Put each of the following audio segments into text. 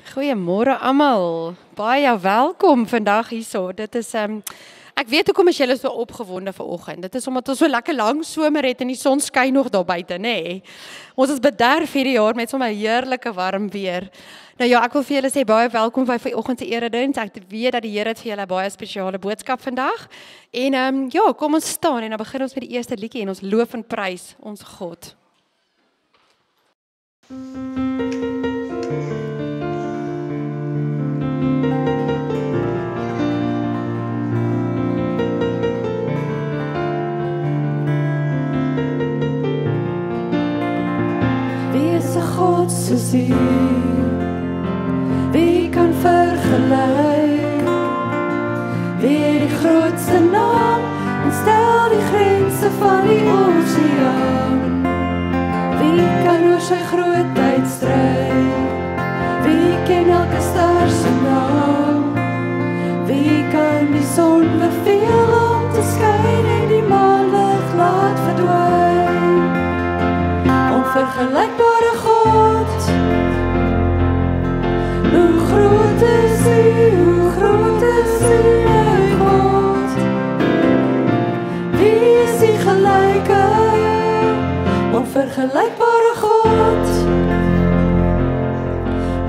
Goeiemôre almal. Baie welkom vandag hierso. Dit is ek weet hoekom is julle so opgewonde vanoggend. Dit is omdat ons so lekker lang somer het en die son skyn nog daar buite, nê. Ons is bederf hierdie jaar met sommer heerlike warm weer. Nou ja, ek wil vir julle sê baie welkom by vanoggend se erediens. Ek weet dat die Here het vir julle 'n baie spesiale boodskap vandag. En ja, kom ons staan en dan begin ons met die eerste liedjie en ons loof en prys ons God. God soos U, wie kan vergelyk? Wie het die grootste naam en stel die grense van die oseaan? Wie kan oor sy grootheid stry? Wie ken elke ster se naam? Wie kan die son beveel om te skyn en die maanlig laat verdwyn? Onvergelykbare God, hoe groot is U, hoe groot is U, my God? Wie is U gelyke, onvergelykbare God?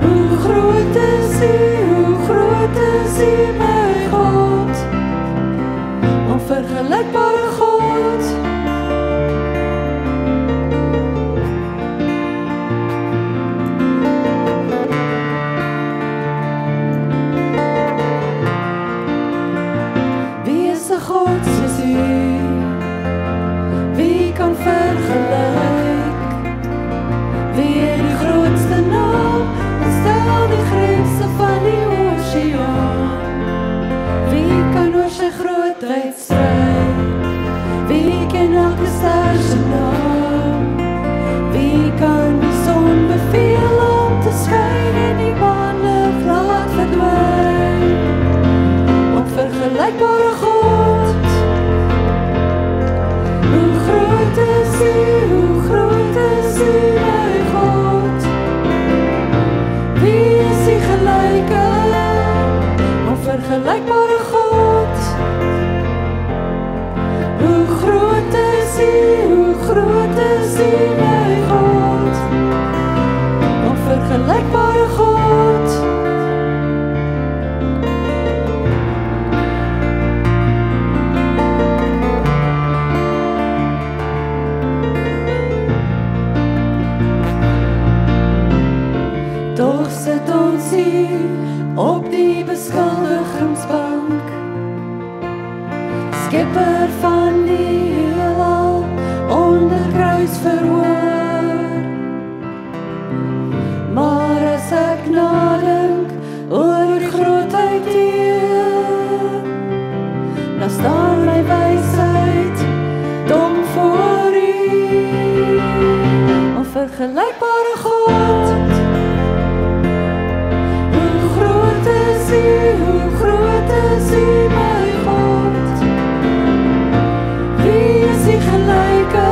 Hoe groot is U, hoe groot is U, my God? Onvergelykbare God. God soos U, wie kan vergelyk? Wie het die grootste naam en stel die grense van die oseaan? Wie kan oor sy grootheid stry? Wie ken elke ster se naam? Wie kan die son beveel om te skyn en die maanlig laat verdwyn? Onvergelykbare God, hoe groot is U, my God? Wie is U gelyke, onvergelykbare God? Hoe groot is U, my God? Onvergelykbare God. Toch sit ons hier op die beskuldigingsbank, Skepper van die heelal onder kruis verhoor. Maar as ek nadink oor die grootheid hier, dan staan my wysheid dom voor U, onvergelykbare God. Hoe groot is U, my God? Wie is U gelyke,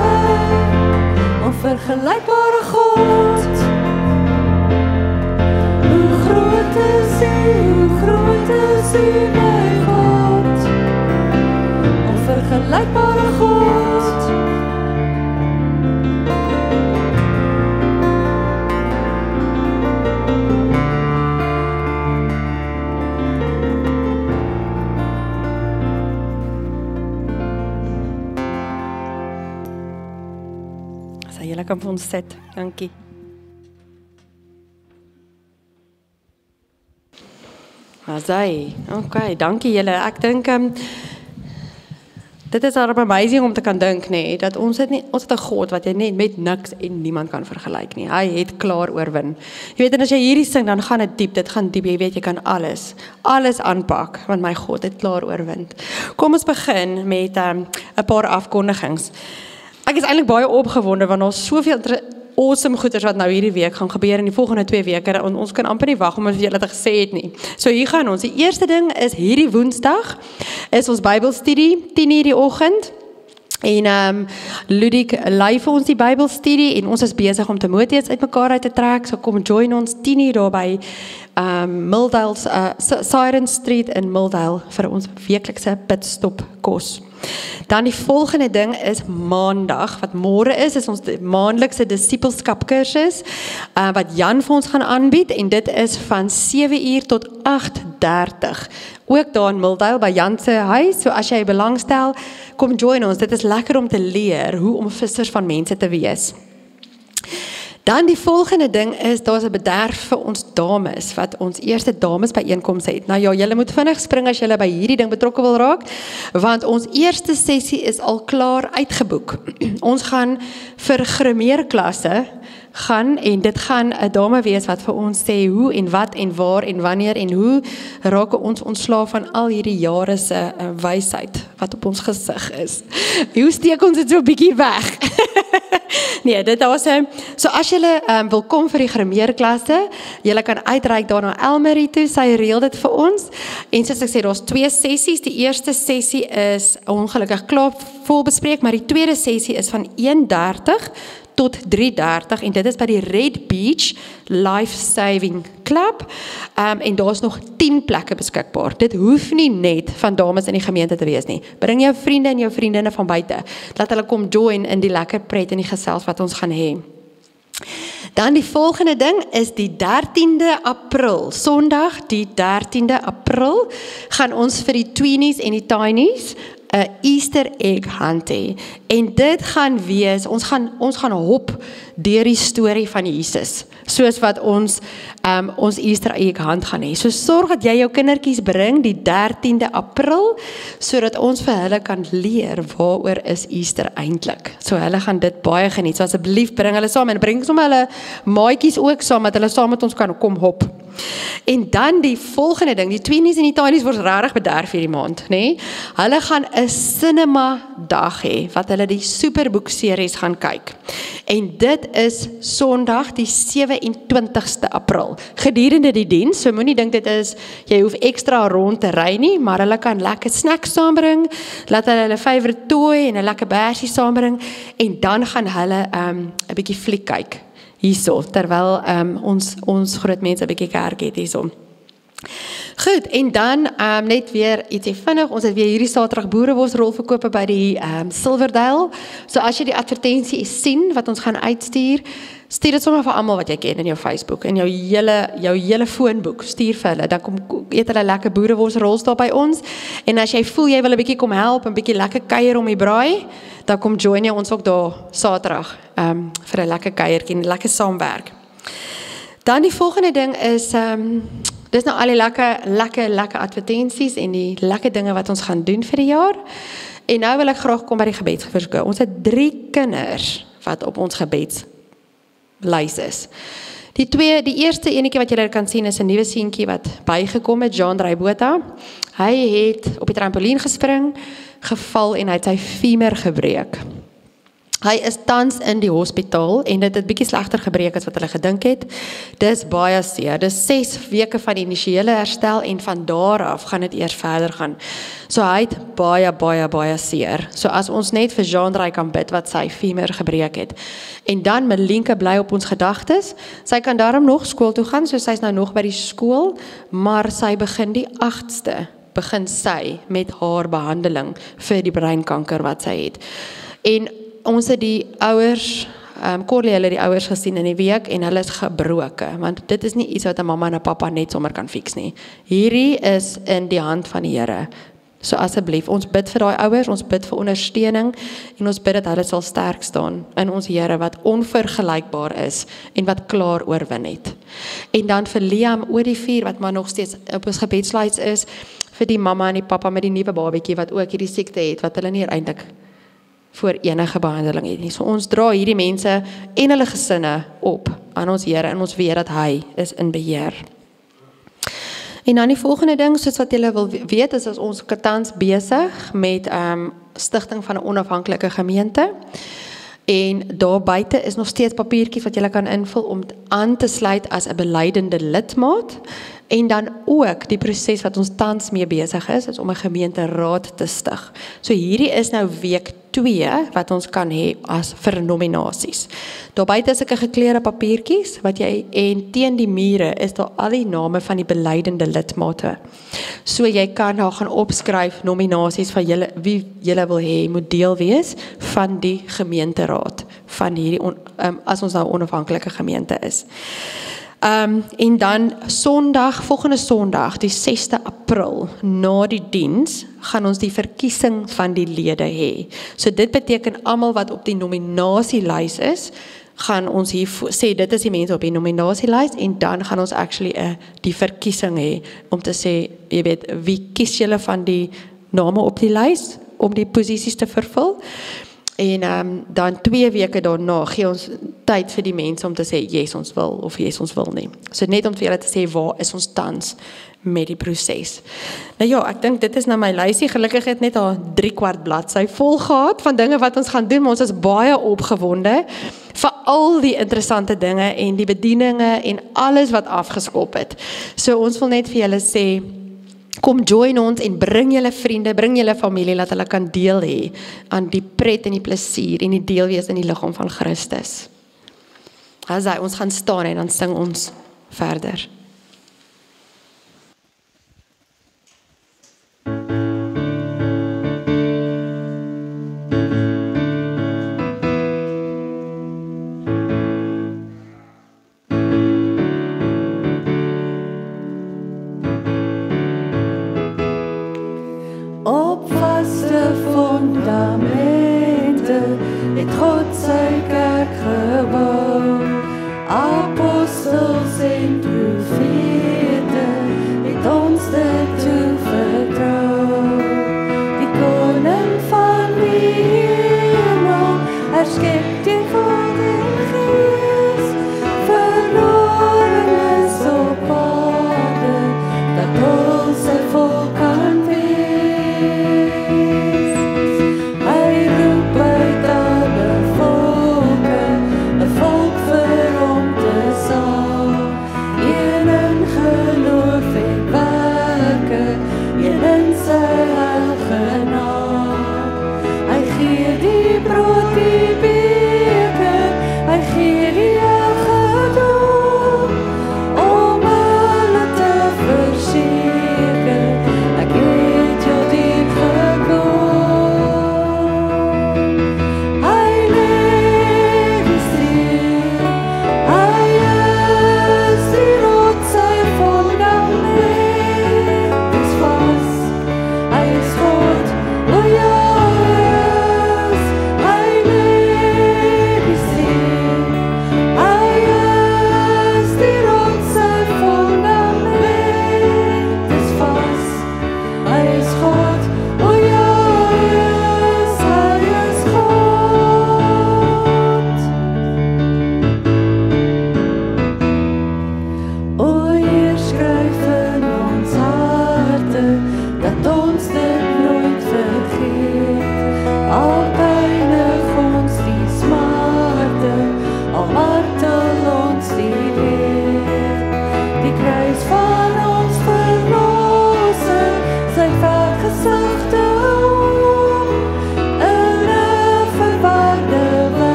onvergelykbare God? Hoe groot is U, my God? Onvergelykbare God. Julle kan vir ons sit. Dankie. Asai. Okay, dankie julle. Ek dink dit is amazing om te kan dink, nee, dat ons het 'n God wat jy net met niks en niemand kan vergelyk nie. Hy het klaar oorwin. Jy weet, en as jy hierdie sing, dan gaan dit gaan diep. Jy weet, jy kan alles aanpak, want my God het klaar oorwin. Kom ons begin met 'n paar afkondigings. Ek is eintlik baie opgewonde want daar's soveel awesome goeders wat nou hierdie week gaan gebeur in die volgende 2 weke en ons kan amper nie wag om vir julle te gesê het nie. So hier gaan ons. Die eerste ding is hierdie Woensdag is ons Bybelstudie 10:00 die oggend. En Ludik lei vir ons die Bybelstudie en ons is besig om Timoteus uitmekaar uit te trek. So kom join ons 10:00 daar by Milldale, Siren Street in Milldale vir ons weeklikse pitstop kos. Dan die volgende ding is maandag, wat môre is ons maandelikse disipelskap kursus, wat Jan vir ons gaan aanbied, en dit is van 7 uur tot 8:30. Ook daar in Milldale, by Jan se huis, so as jy belangstel, kom join ons, dit is lekker om te leer, hoe om vissers van mense te wees. Dan die volgende ding is, daar is 'n bederf vir ons dames, wat ons eerste dames byeenkoms het. Nou ja, julle moet vinnig spring as julle by hierdie ding betrokke wil raak, want ons eerste sessie is al klaar uitgeboek. Ons gaan vir grimeerklasse gaan, en dit gaan 'n dame wees wat vir ons sê hoe en wat en waar en wanneer en hoe raak ons ontslaaf van al hierdie jare se wysheid wat op ons gesig is. Hoe steek ons dit so 'n bietjie weg? Nee, dit awesome. So as julle wil kom vir die grimeerklasse, julle kan uitreik daar na Elmarie toe, sy reël dit vir ons. En soos ek sê, daar's 2 sessies. Die eerste sessie is ongelukkig klaar volbespreek, maar die tweede sessie is van 1:30 tot 3:30 en dit is by die Red Beach Life Saving Club, en daar is nog 10 plekke beskikbaar. Dit hoef nie net van dames in die gemeente te wees nie. Bring jou vriende en jou vriendinne van buite, laat hulle kom join in die lekker pret en die gesels wat ons gaan hê. Dan die volgende ding is die 13de April, Sondag die 13de April, gaan ons vir die tweenies en die tinies 'n Easter egg hunt hê. En dit gaan wees, ons gaan hop deur die storie van Jesus, soos wat ons Easter egg hunt gaan hê. So sorg dat jy jou kindertjies bring die 13de April, sodat ons vir hulle kan leer waaroor is Easter eintlik. So hulle gaan dit baie geniet. So asseblief bring hulle saam en bring sommer hulle maatjies ook saam, dat hulle saam met ons kan kom hop. En dan die volgende ding, die tweenies en die tinies word regtig bederf hierdie maand, nê? Hulle gaan 'n cinema dag hê, wat hulle die Superboek series gaan kyk. En dit is Sondag die 27ste April. Gedurende die diens, so moenie dink dit is, jy hoef ekstra rond te ry nie, maar hulle kan lekker snacks saambring, laat hulle favourite toy en 'n lekker bersie saambring, en dan gaan hulle 'n bietjie fliek kyk hierso, terwyl ons groot mense 'n bietjie kerk het hierso. Goed, en dan net weer ietsie vinnig, ons het weer hierdie Saterdag boereworsrol verkope by die Silverdale. So as jy die advertensie sien wat ons gaan uitstuur, stuur dit sommer vir almal wat jy ken in jou Facebook, in jou hele foonboek, stuur vir hulle, dan kom eet hulle lekker boereworsrol daar by ons, en as jy voel jy wil 'n bietjie kom help, 'n bietjie lekker kuier om die braai, dan kom join jy ons ook daar Saterdag vir 'n lekker kuiertjie en lekker saamwerk. Dan die volgende ding is dis nou al die lekker advertensies en die lekker dinge wat ons gaan doen vir die jaar. En nou wil ek graag kom by die gebedsversoeke. Ons het 3 kinders wat op ons gebedslys is. Die eerste enetjie wat julle kan sien is 'n nuwe seentjie wat bygekom het, Jean Dreibota. Hy het op die trampolien gespring, geval en hy het sy femur gebreek. Hy is tans in die hospitaal en dit het bietjie slegter gebreek as wat hulle gedink het. Dis baie seer. Dis 6 weke van die initiële herstel en van daar af gaan dit eers verder gaan. So hy het baie seer. So as ons net vir Jean-Dry kan bid wat sy femur gebreek het. En dan Melinke bly op ons gedagtes. Sy kan daarom nog skool toe gaan, so sy's nou nog by die skool, maar sy begin die 8ste begin sy met haar behandeling vir die breinkanker wat sy het. En ons het die ouers, Corlie hulle die ouers gesien in die week en hulle is gebroke, want dit is nie iets wat 'n mamma en 'n pappa net sommer kan fix nie. Hierdie is in die hand van die Here. So asseblief, ons bid vir daai ouers, ons bid vir ondersteuning en ons bid dat hulle sal sterk staan in ons Here wat onvergelykbaar is en wat klaar oorwin het. En dan vir Liam oor die 4 wat maar nog steeds op ons gebedslys is, vir die mamma en die pappa met die nuwe babatjie wat ook hierdie siekte het wat hulle nie eintlik voor enige behandeling het nie. So ons dra hierdie mense en hulle gesinne op aan ons Here en ons weet dat hy is in beheer. En dan die volgende ding, soos wat julle wil weet, is ons tans besig met stigting van 'n onafhanklike gemeente. En daar buite is nog steeds papiertjies wat julle kan invul om aan te sluit as 'n belydende lidmaat. En dan ook die proses wat ons tans mee besig is om 'n gemeenteraad te stig. So hierdie is nou week 2 wat ons kan hê as vir nominasies. Daar buite is 'n gekleurde papiertjies wat jy en teen die mure is daar al die name van die beleidende lidmate. So jy kan daar gaan opskryf nominasies van julle wie julle wil hê moet deel wees van die gemeenteraad van hierdie as ons nou 'n onafhanklike gemeente is. En dan volgende Sondag, die 6de April, na die diens, gaan ons die verkiesing van die lede hê. So dit beteken almal wat op die nominasielys is, gaan ons hier sê, dit is die mense op die nominasielys, en dan gaan ons actually die verkiesing hê, om te sê, jy weet, wie kies julle van die name op die lys, om die posisies te vervul, en dan 2 weke daarna gee ons tyd vir die mense om te sê, yes ons wil, of yes ons wil nie. So net om vir julle te sê, waar is ons tans met die proses. Nou ja, ek dink dit is nou my lysie, gelukkig het net al 3/4 bladsy vol gehad van dinge wat ons gaan doen, maar ons is baie opgewonde vir al die interessante dinge en die bedieninge en alles wat afgeskop het. So ons wil net vir julle sê, kom join ons en bring julle vriende, bring julle familie, laat hulle kan deel hê aan die pret en die plesier en die deel wees in die liggaam van Christus. As ons gaan staan en dan sing ons verder. Op vaste fundamente het God sy kerk gebou, apostels en profete.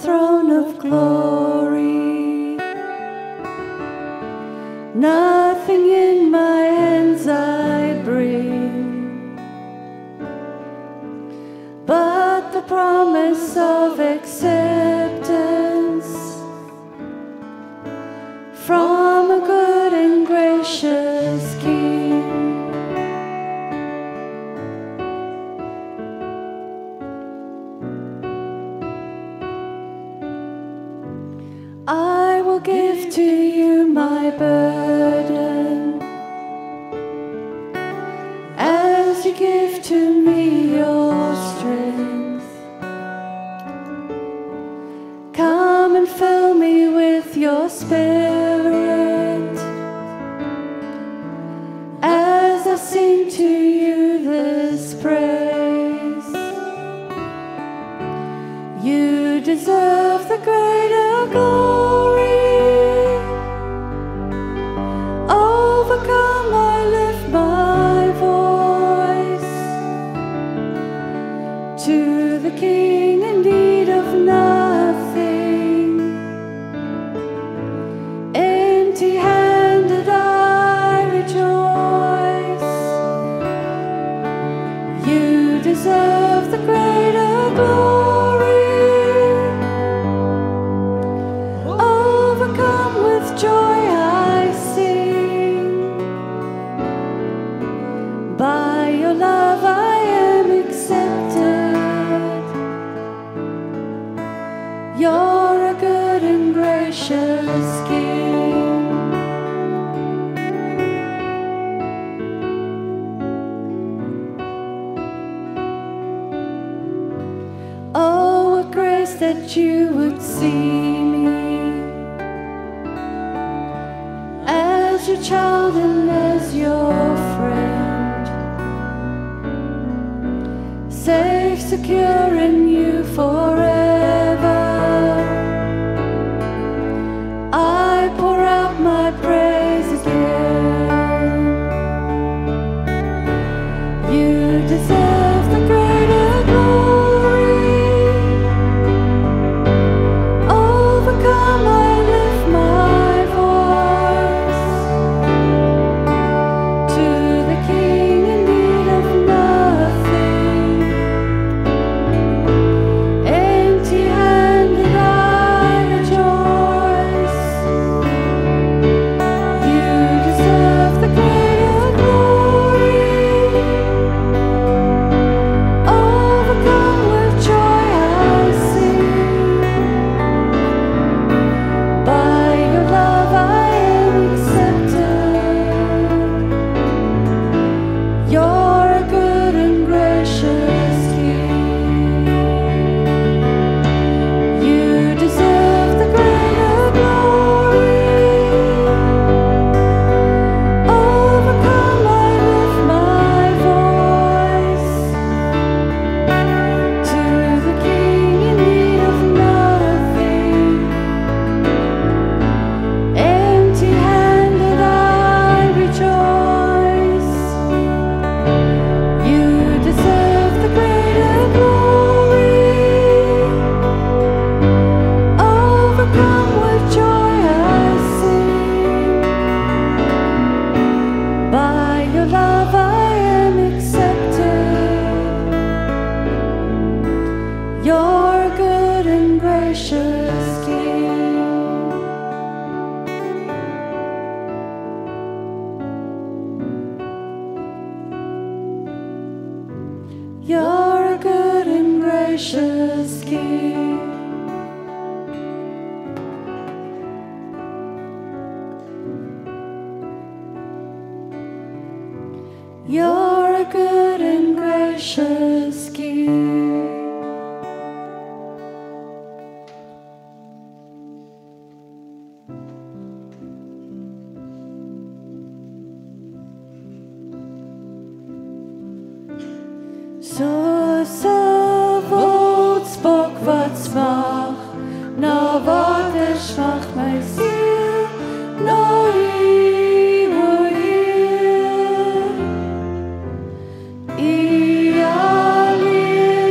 throne of glory. Nothing in my hands I bring, but the promise of acceptance from a good and gracious King. I will give to you my burden, as you give to me your strength. Come and fill me with your Spirit, as I sing to you this praise. You deserve the greater glory. Overcome, I lift my voice to the King in need of nothing. Empty-handed I rejoice. You deserve the greater glory. Overcome with joy I sing. By your love I am accepted. You're a good and gracious King. Oh, what grace that you would see me as your child and as your friend, safe, secure in you forever. I pour out my praise again. You deserve the greater glory. Overcome, I lift my voice to the King in need of nothing. Empty-handed I rejoice. You deserve the greater glory. Overcome with joy I sing. By your love I am accepted. You're a good and gracious King. You deserve the greater glory. Overcome, I lift my voice to the King in need of nothing. Empty-handed I rejoice. You deserve the greater glory. Overcome with joy I sing. By your love I am accepted. You're a good and gracious King. You're a good and gracious King. You're a good and gracious King. Soos 'n woord wat smag, na water smag my siel, na U, o Heer. U alleen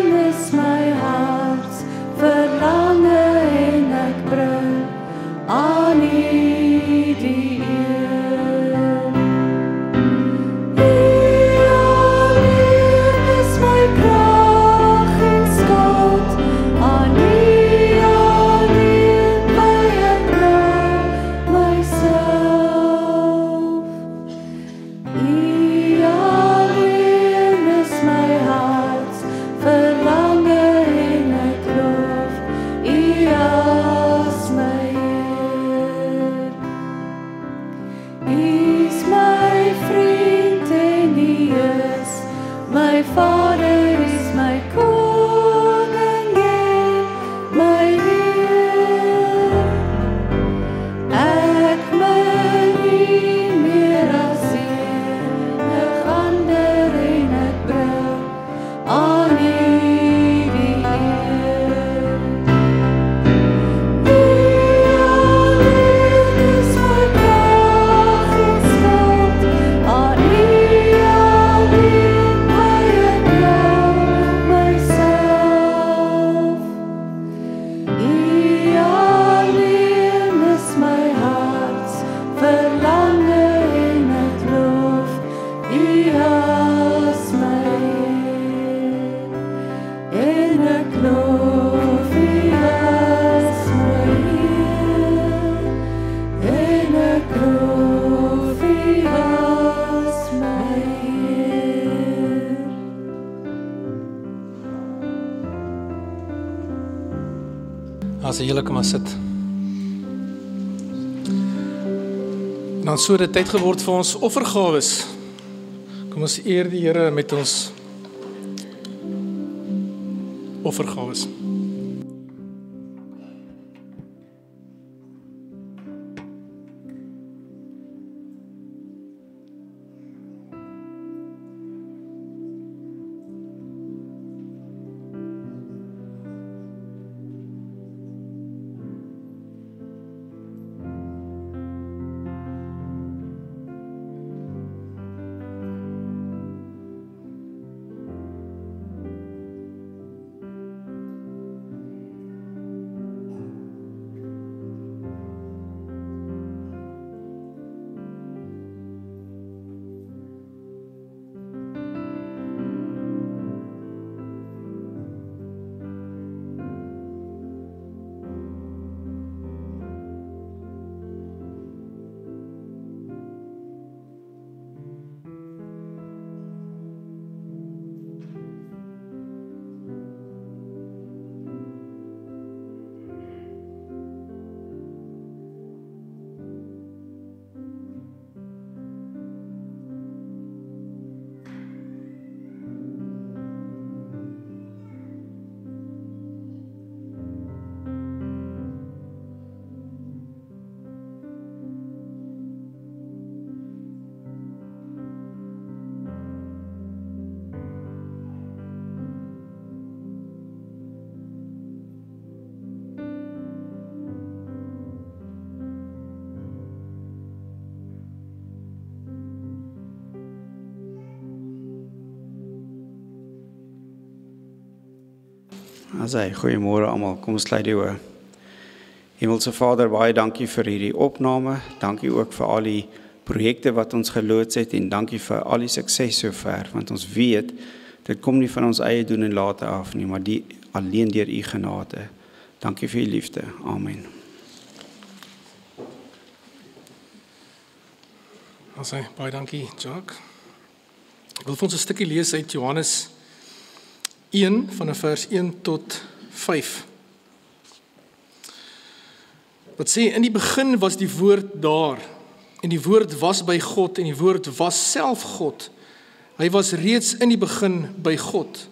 Vader is my koning en my Heer. Ek min nie meer as enig ander en ek bring aan U die eer. U alleen is my krag en skild, aan U alleen my ek loof myself. U alleen is my harts verlange en ek loof U as my Heer. En ek loof U as my Heer. En ek loof U as my Heer. As jy kan maar sit. En dan so dit tyd geword vir ons offergawes. Kom ons eer die Here met ons offergawes. Asai, goeiemôre almal. Kom ons sluit die oë. Hemelse Vader, baie dankie vir hierdie opname. Dankie ook vir al die projekte wat ons geloods het en dankie vir al die sukses sover, want ons weet dit kom nie van ons eie doen en late af nie, maar die alleen deur U genade. Dankie vir U liefde. Amen. Asai, baie dankie, Jacques. Ek wil vir ons 'n stukkie lees uit Johannes 1 van vers 1 tot 5. Wat sê, in die begin was die woord daar, en die woord was by God, en die woord was self God. Hy was reeds in die begin by God.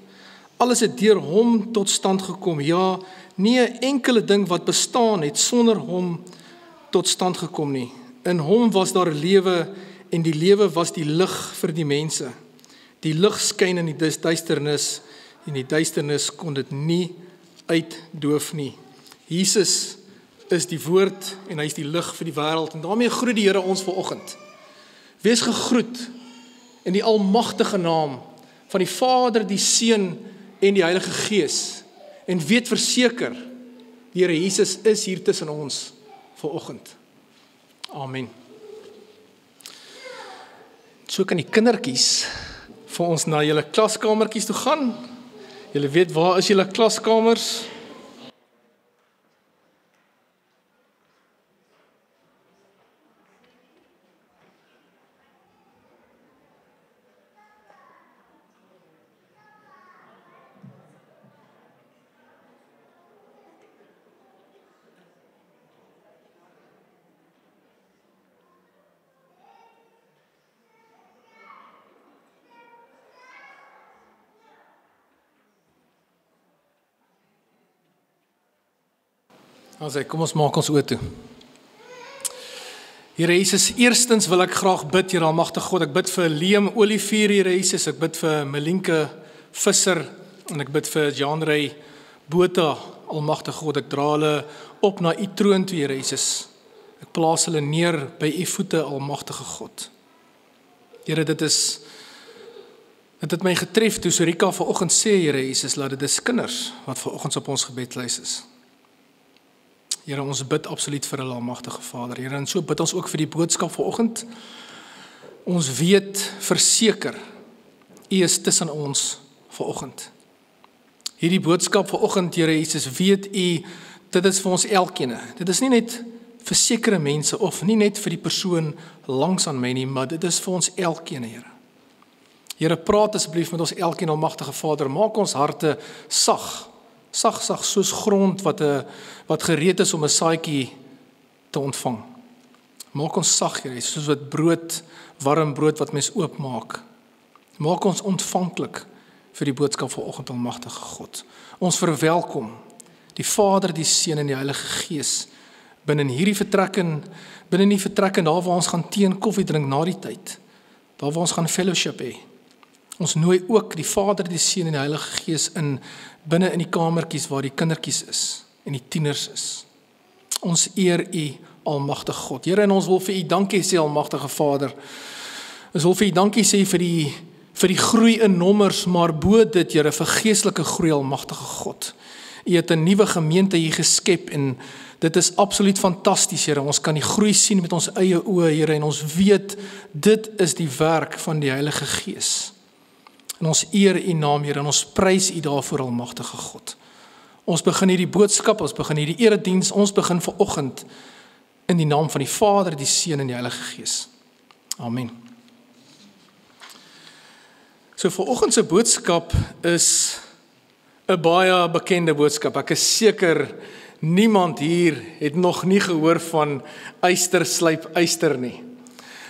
Alles het deur hom tot stand gekom. Ja, nie 'n enkele ding wat bestaan het sonder hom tot stand gekom nie. In hom was daar lewe, en die lewe was die lig vir die mense. Die lig skyn in die duisternis, en die duisternis kon dit nie uitdoof nie. Jesus is die woord en hy is die lig vir die wêreld en daarmee groet die Here ons vanoggend. Wees gegroet in die almagtige naam van die Vader, die Seun en die Heilige Gees en weet verseker die Here Jesus is hier tussen ons vanoggend. Amen. So kan die kindertjies vir ons na julle klaskamertjies toe gaan. Julle weet waar is julle klaskamers? Kom ons maak ons oë toe. Here Jesus, eerstens wil ek graag bid, Here almagtige God, ek bid vir Liam Olivier, Here Jesus, ek bid vir Melinke Visser, en ek bid vir Janrey Botha, almagtige God, ek dra hulle op na u troon toe, Here Jesus. Ek plaas hulle neer by u voete, almagtige God. Here, dit het my getref toe Sorika vanoggend sê, Here Jesus, dat dit is kinders wat vanoggend op ons gebedlys is. Here, ons bid absoluut vir hulle, almagtige Vader. Here, en so bid ons ook vir die boodskap vanoggend. Ons weet verseker, u is tussen ons vanoggend. Hierdie boodskap vanoggend, Here Jesus, weet u, dit is vir ons elkeen. Dit is nie net vir sekere mense, of nie net vir die persoon langs aan my nie, maar dit is vir ons elkeen, Here. Here, praat asseblief met ons elkeen, almagtige Vader, maak ons harte sag, soos grond wat gereed is om 'n saadjie te ontvang. Maak ons sag, Here, soos wat brood, warm brood wat mens oopmaak. Maak ons ontvanklik vir die boodskap vanoggend, almagtige God. Ons verwelkom die Vader, die Seun en die Heilige Gees binne hierdie vertrekke, daar waar ons gaan tee en koffie drink na die tyd, daar waar ons gaan fellowship hê. Ons nooi ook die Vader, die Seun en die Heilige Gees binne in die kamertjies waar die kindertjies is en die tieners is. Ons eer u, almagtige God. Here, en ons wil vir u dankie sê, almagtige Vader. Ons wil vir u dankie sê vir die groei in nommers, maar bo dit, Here, vir geestelike groei, almagtige God. U het 'n nuwe gemeente hier geskep en dit is absoluut fantasties, Here. Ons kan die groei sien met ons eie oë, Here, en ons weet dit is die werk van die Heilige Gees. En ons eer u naam, Here, en ons prys u daarvoor, almagtige God. Ons begin hierdie boodskap, ons begin hierdie erediens, ons begin vanoggend in die naam van die Vader, die Seun en die Heilige Gees. Amen. So vanoggend se boodskap is 'n baie bekende boodskap. Ek is seker niemand hier het nog nie gehoor van yster slyp yster nie.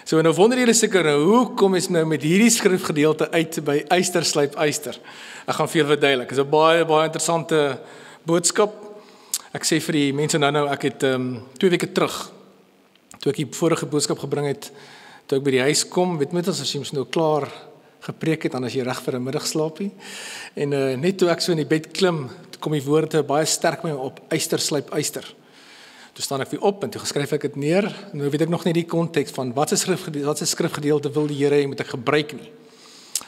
So nou wonder julle seker, hoe kom ons nou met hierdie skrifgedeelte uit by yster slyp yster? Ek gaan vir julle verduidelik. Dit is 'n baie interessante boodskap. Ek sê vir die mense nou, ek het 2 weke terug, toe ek die vorige boodskap gebring het, toe ek by die huis kom, weet met ons as jy mos nou klaar gepreek het, dan as jy reg vir 'n middagslaapie. En net toe ek so in die bed klim, toe kom die woorde baie sterk by my op, yster slyp yster. Toe staan ek weer op en toe geskryf ek dit neer. En nou weet ek nog nie die konteks van wat se skrifgedeelte wil die Here hê moet ek gebruik nie.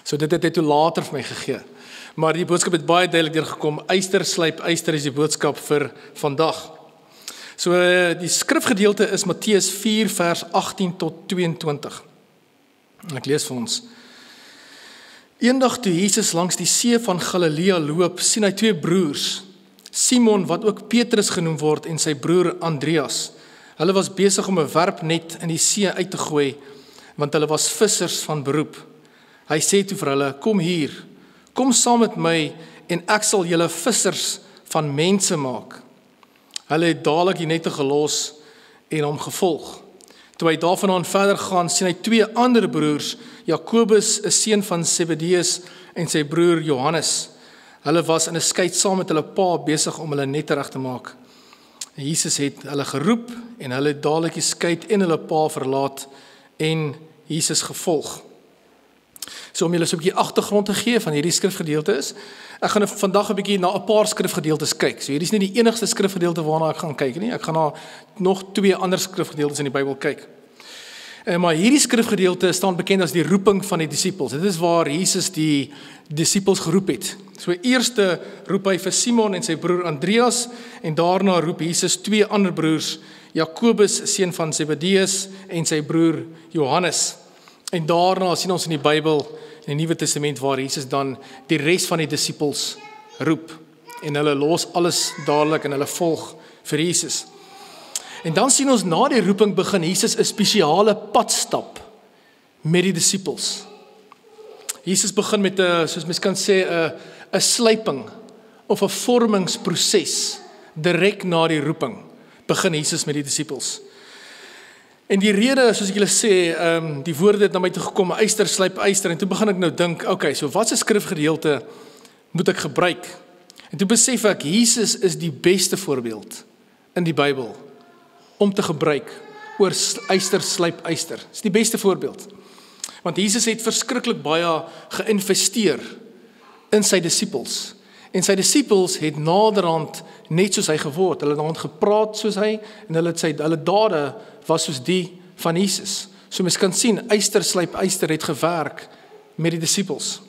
So dit het hy toe later vir my gegee. Maar die boodskap het baie duidelik deurgekom. Yster slyp yster is die boodskap vir vandag. So die skrifgedeelte is Matteus 4 vers 18 tot 22. En ek lees vir ons. Eendag toe Jesus langs die see van Galilea loop, sien hy 2 broers, Simon wat ook Petrus genoem word en sy broer Andreas. Hulle was besig om 'n werpnet in die see uit te gooi, want hulle was vissers van beroep. Hy sê toe vir hulle, kom hier, kom saam met my en ek sal julle vissers van mense maak. Hulle het dadelik die nette gelos en hom gevolg. Toe hy daarvandaan verder gaan, sien hy 2 ander broers, Jakobus, 'n seun van Zebedeus, en sy broer Johannes. Hulle was in 'n skei saam met hulle pa besig om hulle nette reg te maak. Jesus het hulle geroep en hulle het dadelik die skei en hulle pa verlaat en Jesus gevolg. So om julle so 'n bietjie agtergrond te gee van hierdie skrifgedeelte is, ek gaan vandag 'n bietjie na 'n paar skrifgedeeltes kyk. So hierdie is nie die enigste skrifgedeelte waarna ek gaan kyk nie. Ek gaan na nog 2 ander skrifgedeeltes in die Bybel kyk. Maar hierdie skrifgedeelte staan bekend as die roeping van die disippels. Dit is waar Jesus die disippels geroep het. So eerste roep hy vir Simon en sy broer Andreas en daarna roep Jesus 2 ander broers, Jakobus, seun van Zebedeus, en sy broer Johannes. En daarna sien ons in die Bybel, in die Nuwe Testament, waar Jesus dan die res van die disippels roep. En hulle los alles dadelik en hulle volg vir Jesus. En dan sien ons na die roeping begin Jesus 'n spesiale padstap met die disippels. Jesus begin met 'n, soos mens kan sê, 'n slyping of 'n vormingsproses direk na die roeping. Begin Jesus met die disippels. En die rede, soos ek julle sê, die woorde het na my toe gekom, yster slyp yster, en toe begin ek nou dink, okay, so wat 'n skrifgedeelte moet ek gebruik? En toe besef ek, Jesus is die beste voorbeeld in die Bybel om te gebruik oor yster slyp yster. Dis die beste voorbeeld. Want Jesus het verskriklik baie geïnvesteer in sy disippels. En sy disippels het naderhand net soos hy geword. Hulle het naderhand gepraat soos hy en hulle dade was soos die van Jesus. So mens kan sien, yster slyp yster het gewerk met die disippels.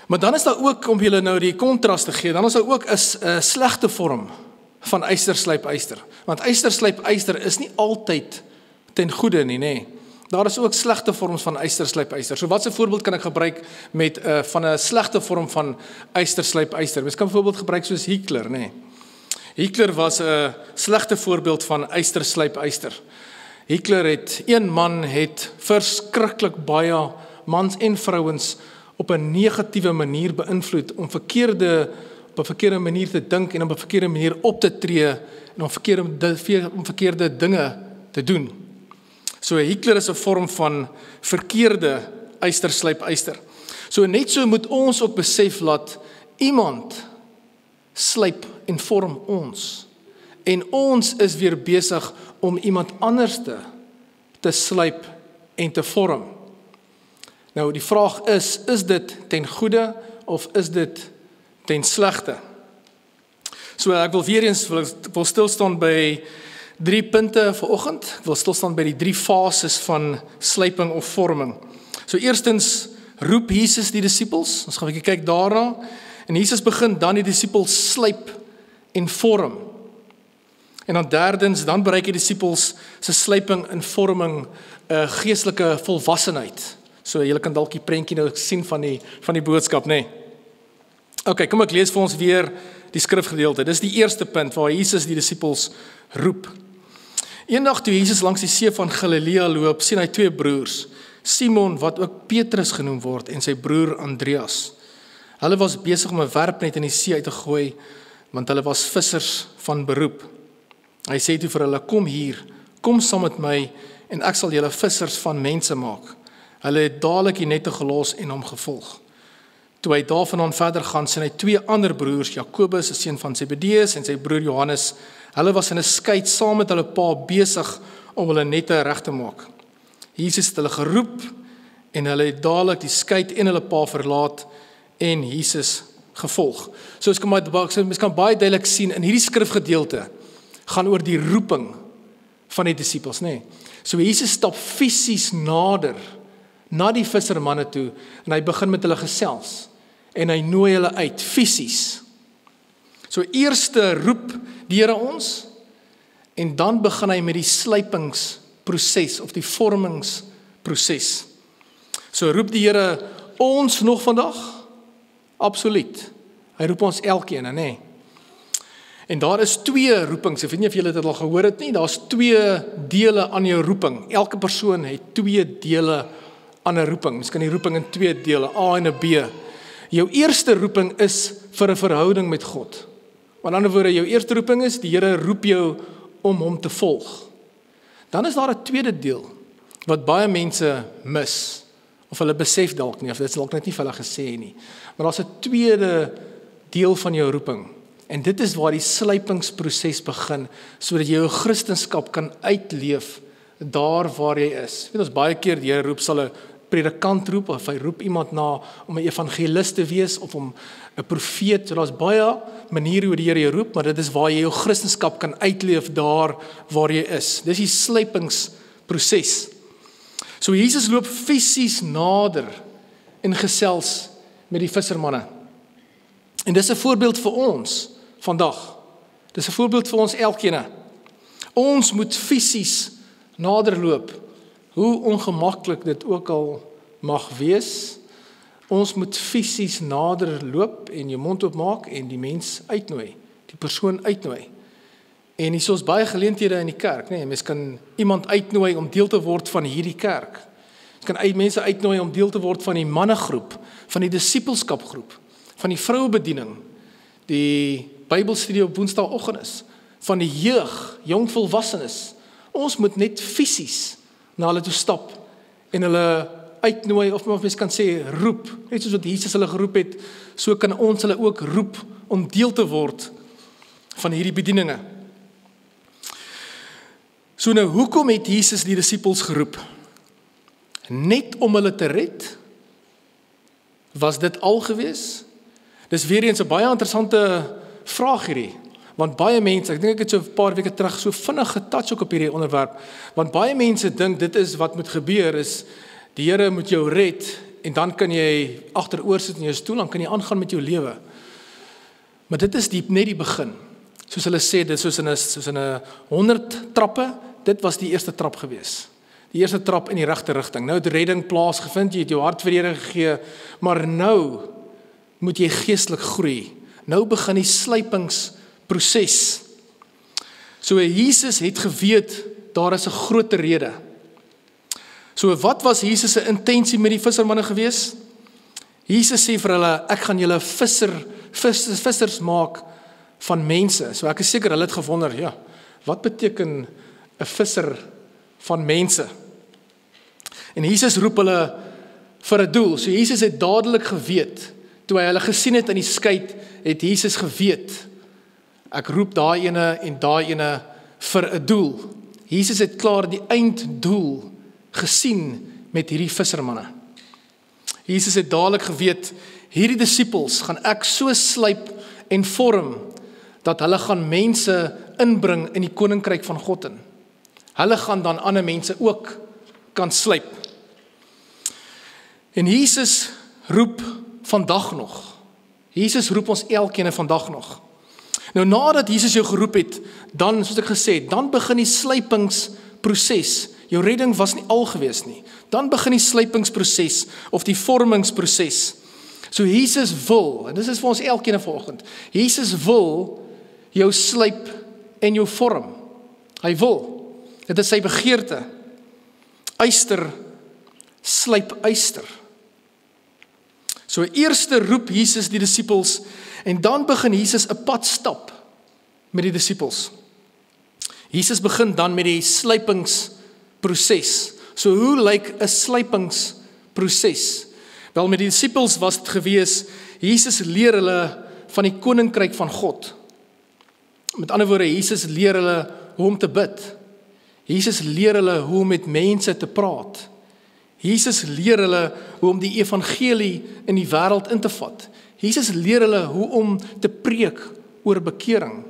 Maar dan is daar ook, om julle nou die kontras te gee, dan is daar ook 'n slegte vorm van yster slyp yster. Want yster slyp yster is nie altyd ten goeie nie, nê. Daar is ook slegte vorms van yster slyp yster. So wat 'n voorbeeld kan ek gebruik met van 'n slegte vorm van yster slyp yster? Mens kan byvoorbeeld gebruik soos Hitler, nê. Hitler was 'n slegte voorbeeld van yster slyp yster. Een man het verskriklik baie mans en vrouens op 'n negatiewe manier beïnvloed om op 'n verkeerde manier te dink en op 'n verkeerde manier op te tree en om verkeerde dinge te doen. So Hitler is 'n vorm van verkeerde yster slyp yster. So net so moet ons ook besef dat iemand slyp en vorm ons. En ons is weer besig om iemand anders te slyp en te vorm. Nou die vraag is dit ten goeie of is dit ten slegte? So ek wil weer eens wil stilstaan by 3 punte vanoggend. Ek wil stilstaan by die 3 fases van slyping of vorming. So eerstens roep Jesus die disippels. Ons gaan 'n bietjie kyk daarna. En Jesus begin dan die disippels slyp en vorm. En dan derdens, dan bereik die disippels se slyping en vorming 'n geestelike volwassenheid. So julle kan dalk die prentjie nou sien van die boodskap, nê. Okay, kom ek lees vir ons weer die skrifgedeelte. Dis die eerste punt waar Jesus die disippels roep. Eendag toe Jesus langs die see van Galilea loop, sien hy 2 broers, Simon wat ook Petrus genoem word en sy broer Andreas. Hulle was besig om 'n werpnet in die see uit te gooi, want hulle was vissers van beroep. Hy sê toe vir hulle, kom hier, kom saam met my en ek sal julle vissers van mense maak. Hulle het dadelik die nette gelos en hom gevolg. Toe hy daarvandaan verder gaan, sien hy 2 ander broers, Jakobus, 'n seun van Zebedeus, en sy broer Johannes. Hulle was in 'n skei saam met hulle pa besig om hulle nette reg te maak. Jesus het hulle geroep en hulle het dadelik die skei en hulle pa verlaat en Jesus gevolg. So ons kan baie duidelik sien in hierdie skrifgedeelte gaan oor die roeping van die disippels, nê. So Jesus stap fisies nader na die vissermanne toe en hy begin met hulle gesels en hy nooi hulle uit fisies. So eerste roep die Here ons en dan begin hy met die slypingsproses of die vormingsproses. So roep die Here ons nog vandag? Absoluut. Hy roep ons elkeen, nê. En daar is 2 roepings. Ek weet nie of julle dit al gehoor het nie. Daar's 2 dele aan jou roeping. Elke persoon het 2 dele aan 'n roeping. Mens kan die roeping in 2 dele, A en 'n B. Jou eerste roeping is vir 'n verhouding met God. Met ander woorde, jou eerste roeping is die Here roep jou om hom te volg. Dan is daar 'n tweede deel wat baie mense mis of hulle besef dalk nie of dit is dalk net nie vir hulle gesê nie. Maar daar's 'n tweede deel van jou roeping. En dit is waar die slypingsproses begin sodat jy jou Christendom kan uitleef daar waar jy is. Weet ons baie keer die Here roep sal 'n predikant roep of hy roep iemand na om 'n evangelis te wees of om 'n profeet. So daar's baie maniere hoe die Here jou roep, maar dit is waar jy jou Christendom kan uitleef daar waar jy is. Dis die slypingsproses. So Jesus loop fisies nader en gesels met die vissermanne. En dis 'n voorbeeld vir ons vandag. Dis 'n voorbeeld vir ons elkeen. Ons moet fisies nader loop, hoe ongemaklik dit ook al mag wees. Ons moet fisies nader loop en jou mond oopmaak en die mens uitnooi, die persoon uitnooi. En hier is ons baie geleenthede in die kerk, nee, mens kan iemand uitnooi om deel te word van hierdie kerk. Mens kan mense uitnooi om deel te word van die mannegroep, van die disippelskapgroep, van die vroubediening, die Bybelstudie op Woensdagoggend is, van die jeug, jong volwassenes. Ons moet net fisies na hulle toe stap en hulle uitnooi, of mens kan sê roep, net soos wat Jesus hulle geroep het, so kan ons hulle ook roep om deel te word van hierdie bedieninge. So nou, hoekom het Jesus die disippels geroep? Net om hulle te red? Was dit al gewees? Dis weer eens 'n baie interessante vraag hierdie. Want baie mense, ek dink ek het so 'n paar weke terug so vinnig getouch ook op hierdie onderwerp, want baie mense dink dit is wat moet gebeur, is die Here moet jou red, en dan kan jy agteroor sit in jou stoel, dan kan jy aangaan met jou lewe. Maar dit is net die begin. Soos hulle sê, dit soos in 'n 100 trappe, dit was die eerste trap gewees. Die eerste trap in die regte rigting. Nou het redding plaasgevind, jy het jou hart vir die Here gegee, maar nou moet jy geestelik groei. Nou begin die slypingsproses. So Jesus het geweet, daar is 'n groter rede. So wat was Jesus se intensie met die vissermanne gewees? Jesus sê vir hulle, ek gaan julle vissers maak van mense. So ek is seker, hulle het gewonder, ja, wat beteken 'n visser van mense? En Jesus roep hulle vir 'n doel. So Jesus het dadelik geweet, toe hy hulle gesien het in die skei, het Jesus geweet, ek roep daai ene en daai ene vir 'n doel. Jesus het klaar die einddoel gesien met hierdie vissermanne. Jesus het dadelik geweet, hierdie disippels gaan ek so slyp en vorm, dat hulle gaan mense inbring in die koninkryk van God in. Hulle gaan dan ander mense ook kan slyp. En Jesus roep vandag nog. Jesus roep ons elkeen vandag nog. Nou nadat Jesus jou geroep het, dan, soos ek gesê het, dan begin die slypingsproses. Jou redding was nie al gewees nie. Dan begin die slypingsproses of die vormingsproses. So Jesus wil, en dis is vir ons elkeen vanoggend, Jesus wil jou slyp en jou vorm. Hy wil. Dit is sy begeerte. Yster slyp yster. So eerste roep Jesus die disippels, en dan begin Jesus 'n pad stap met die disippels. Jesus begin dan met die slypingsproses. So hoe lyk 'n slypingsproses? Wel, met die disippels was dit gewees, Jesus leer hulle van die koninkryk van God. Met ander woorde, Jesus leer hulle hoe om te bid. Jesus leer hulle hoe om met mense te praat. Jesus leer hulle hoe om die evangelie in die wêreld in te vat. Jesus leer hulle hoe om te preek oor bekering.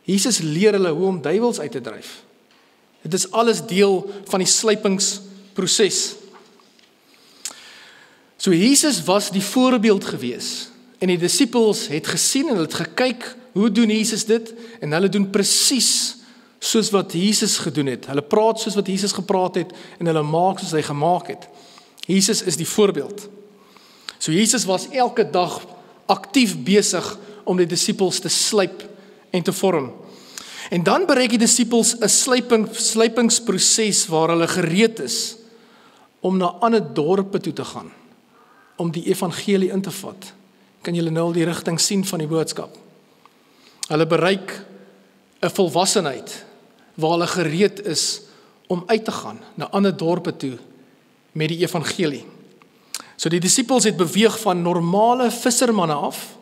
Jesus leer hulle hoe om duiwels uit te dryf. Dit is alles deel van die slypingsproses. So Jesus was die voorbeeld gewees, en die disippels het gesien en hulle het gekyk, hoe doen Jesus dit? En hulle doen presies soos wat Jesus gedoen het. Hulle praat soos wat Jesus gepraat het, en hulle maak soos hy gemaak het. Jesus is die voorbeeld. So Jesus was elke dag aktief besig om die disippels te slyp en te vorm. En dan bereik die disippels 'n slypingsproses waar hulle gereed is om na ander dorpe toe te gaan, om die evangelie in te vat. Kan julle nou al die rigting sien van die boodskap? Hulle bereik 'n volwassenheid waar hulle gereed is om uit te gaan na ander dorpe toe met die evangelie. So die disippels het beweeg van normale vissermanne af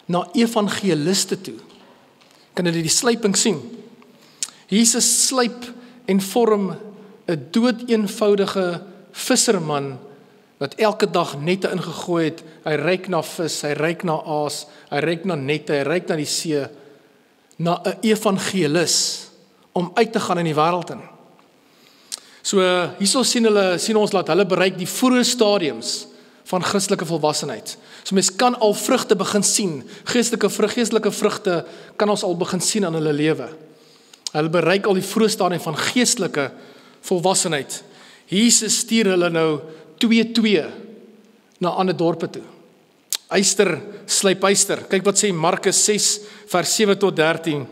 na evangeliste toe. Kan julle die slyping sien? Jesus slyp en vorm 'n doodeenvoudige visserman wat elke dag nette ingegooi het. Hy ryk na vis, hy ryk na aas, hy ryk na nette, hy ryk na die see, na 'n evangelis om uit te gaan in die wêreld in. So hierso sien ons dat hulle bereik die vroeë stadiums van Christelike volwassenheid. So mens kan al vrugte begin sien, geestelike vrugte kan ons al begin sien aan hulle lewe. Hulle bereik al die vroeë stadium van geestelike volwassenheid. Jesus stuur hulle nou 2-2 na ander dorpe toe. Yster slyp yster. Kyk wat sê Markus 6 vers 7 tot 13.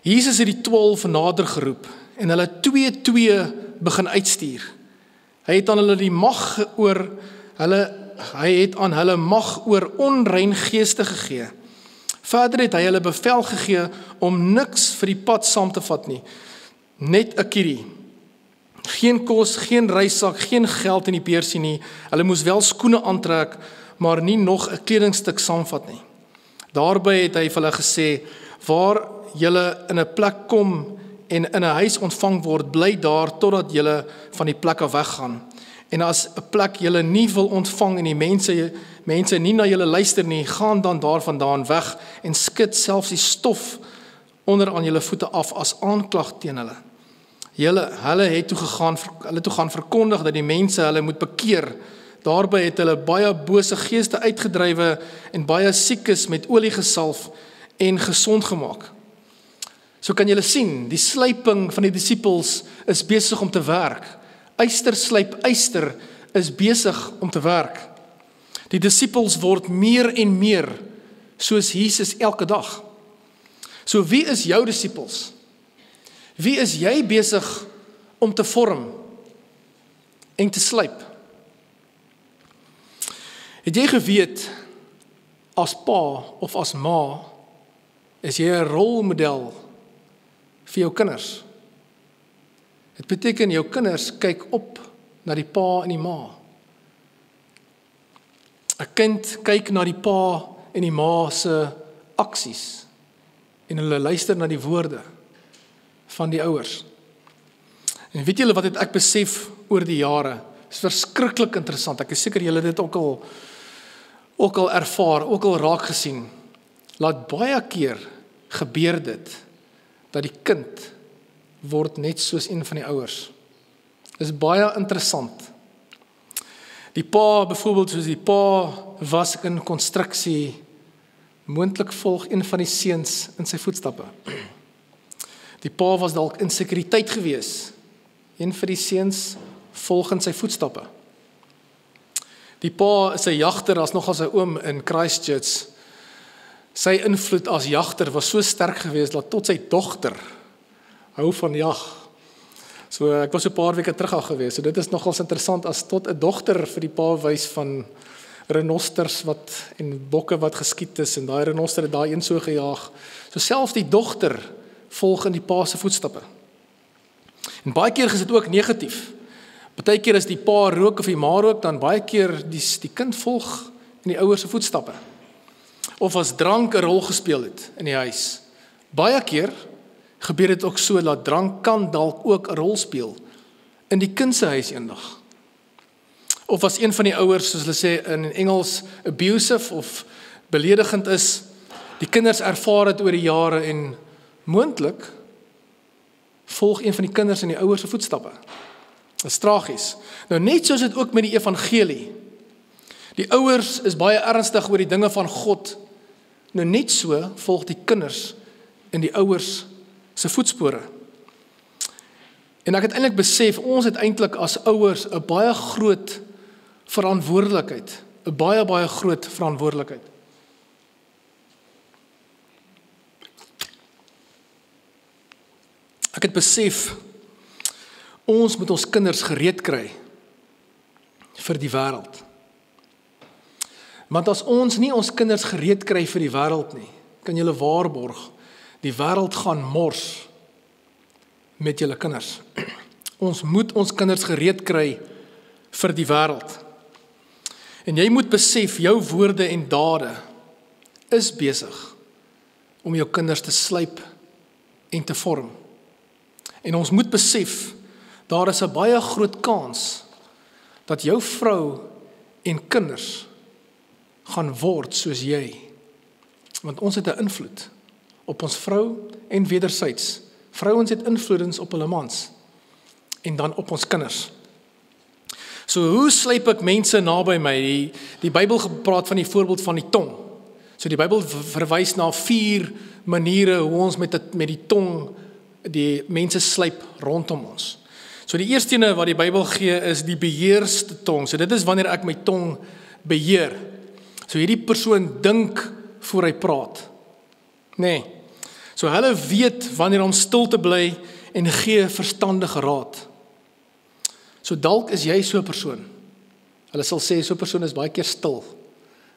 Jesus het die 12 nader geroep en hulle 2-2 begin uitstuur. Hy het aan hulle die mag oor onrein geeste gegee. Verder het hy hulle bevel gegee om niks vir die pad saam te vat nie. Net 'n kierie. Geen kos, geen reissak, geen geld in die beursie nie. Hulle moes wel skoene aantrek, maar nie nog 'n kledingstuk saamvat nie. Daarby het hy vir hulle gesê, waar julle in 'n plek kom en in 'n huis ontvang word, bly daar totdat julle van die plek af weggaan. En as 'n plek julle nie wil ontvang en die mense nie na julle luister nie, gaan dan daarvandaan weg en skud selfs die stof onder aan julle voete af as aanklag teen hulle. Hulle het toe gaan verkondig dat die mense hulle moet bekeer. Daarby het hulle baie bose geeste uitgedrywe en baie siekes met olie gesalf en gesond gemaak. So kan julle sien, die slyping van die disippels is besig om te werk. Yster slyp yster is besig om te werk. Die disippels word meer en meer soos Jesus elke dag. So wie is jou disippels? Wie is jy besig om te vorm en te slyp? Het jy geweet, as pa of as ma, is jy 'n rolmodel vir jou kinders? Dit beteken jou kinders kyk op na die pa en die ma. 'n Kind kyk na die pa en die ma se aksies en hulle luister na die woorde van die ouers. En weet julle wat het ek besef oor die jare? Dit is verskriklik interessant. Ek is seker julle het dit ook al ervaar, ook al raak gesien. Laat baie keer gebeur dit dat die kind word net soos een van die ouers. Dis baie interessant. Die pa, byvoorbeeld soos die pa was in konstruksie, moontlik volg een van die seuns in sy voetstappe. Die pa was dalk in sekuriteit gewees. Een van die seuns volg in sy voetstappe. Die pa is 'n jagter, as nogal sy oom in Christchurch. Sy invloed as jagter was so sterk geweest dat tot sy dogter hou van jag. So ek was so 'n paar weke terug al geweest. So dit is nogals interessant as tot 'n dogter vir die pa wys van renosters en bokke wat geskiet is en daai renoster het daai een so gejaag. So selfs die dogter volg in die pa se voetstappe. En baie keer is dit ook negatief. Partykeer as die pa rook of die ma rook, dan baie keer die kind volg in die ouers se voetstappe. Of as drank 'n rol gespeel het in die huis. Baie keer gebeur dit ook so dat drank kan dalk ook 'n rol speel in die kind se huis eendag. Of as een van die ouers, soos hulle sê in Engels, abusive of beledigend is, die kinders ervaar dit oor die jare en moontlik volg een van die kinders in die ouers se voetstappe. Dit is tragies. Nou net soos dit ook met die evangelie. Die ouers is baie ernstig oor die dinge van God. Nou net so volg die kinders in die ouers se voetspore. En ek het eintlik besef, ons het eintlik as ouers 'n baie groot verantwoordelikheid. 'n baie groot verantwoordelikheid. Ek het besef, ons moet ons kinders gereed kry vir die wêreld. Want as ons nie ons kinders gereed kry vir die wêreld nie, kan julle waarborg, die wêreld gaan mors met julle kinders. Ons moet ons kinders gereed kry vir die wêreld. En jy moet besef, jou woorde en dade is besig om jou kinders te slyp en te vorm. En ons moet besef, daar is 'n baie groot kans dat jou vrou en kinders gaan word soos jy. Want ons het 'n invloed op ons vrou en wederzijds. Vrouens het invloedens op hulle mans en dan op ons kinders. So hoe slyp ek mense naby my? Die Bybel praat van die voorbeeld van die tong. So die Bybel verwys na 4 maniere hoe ons met die tong die mense slyp rondom ons. So die eerste ene wat die Bybel gee is die beheerste tong. So dit is wanneer ek my tong beheer. So hierdie persoon dink voor hy praat. Nee. So hulle weet wanneer om stil te bly en gee verstandige raad. So dalk is jy so 'n persoon. Hulle sal sê so 'n persoon is baie keer stil.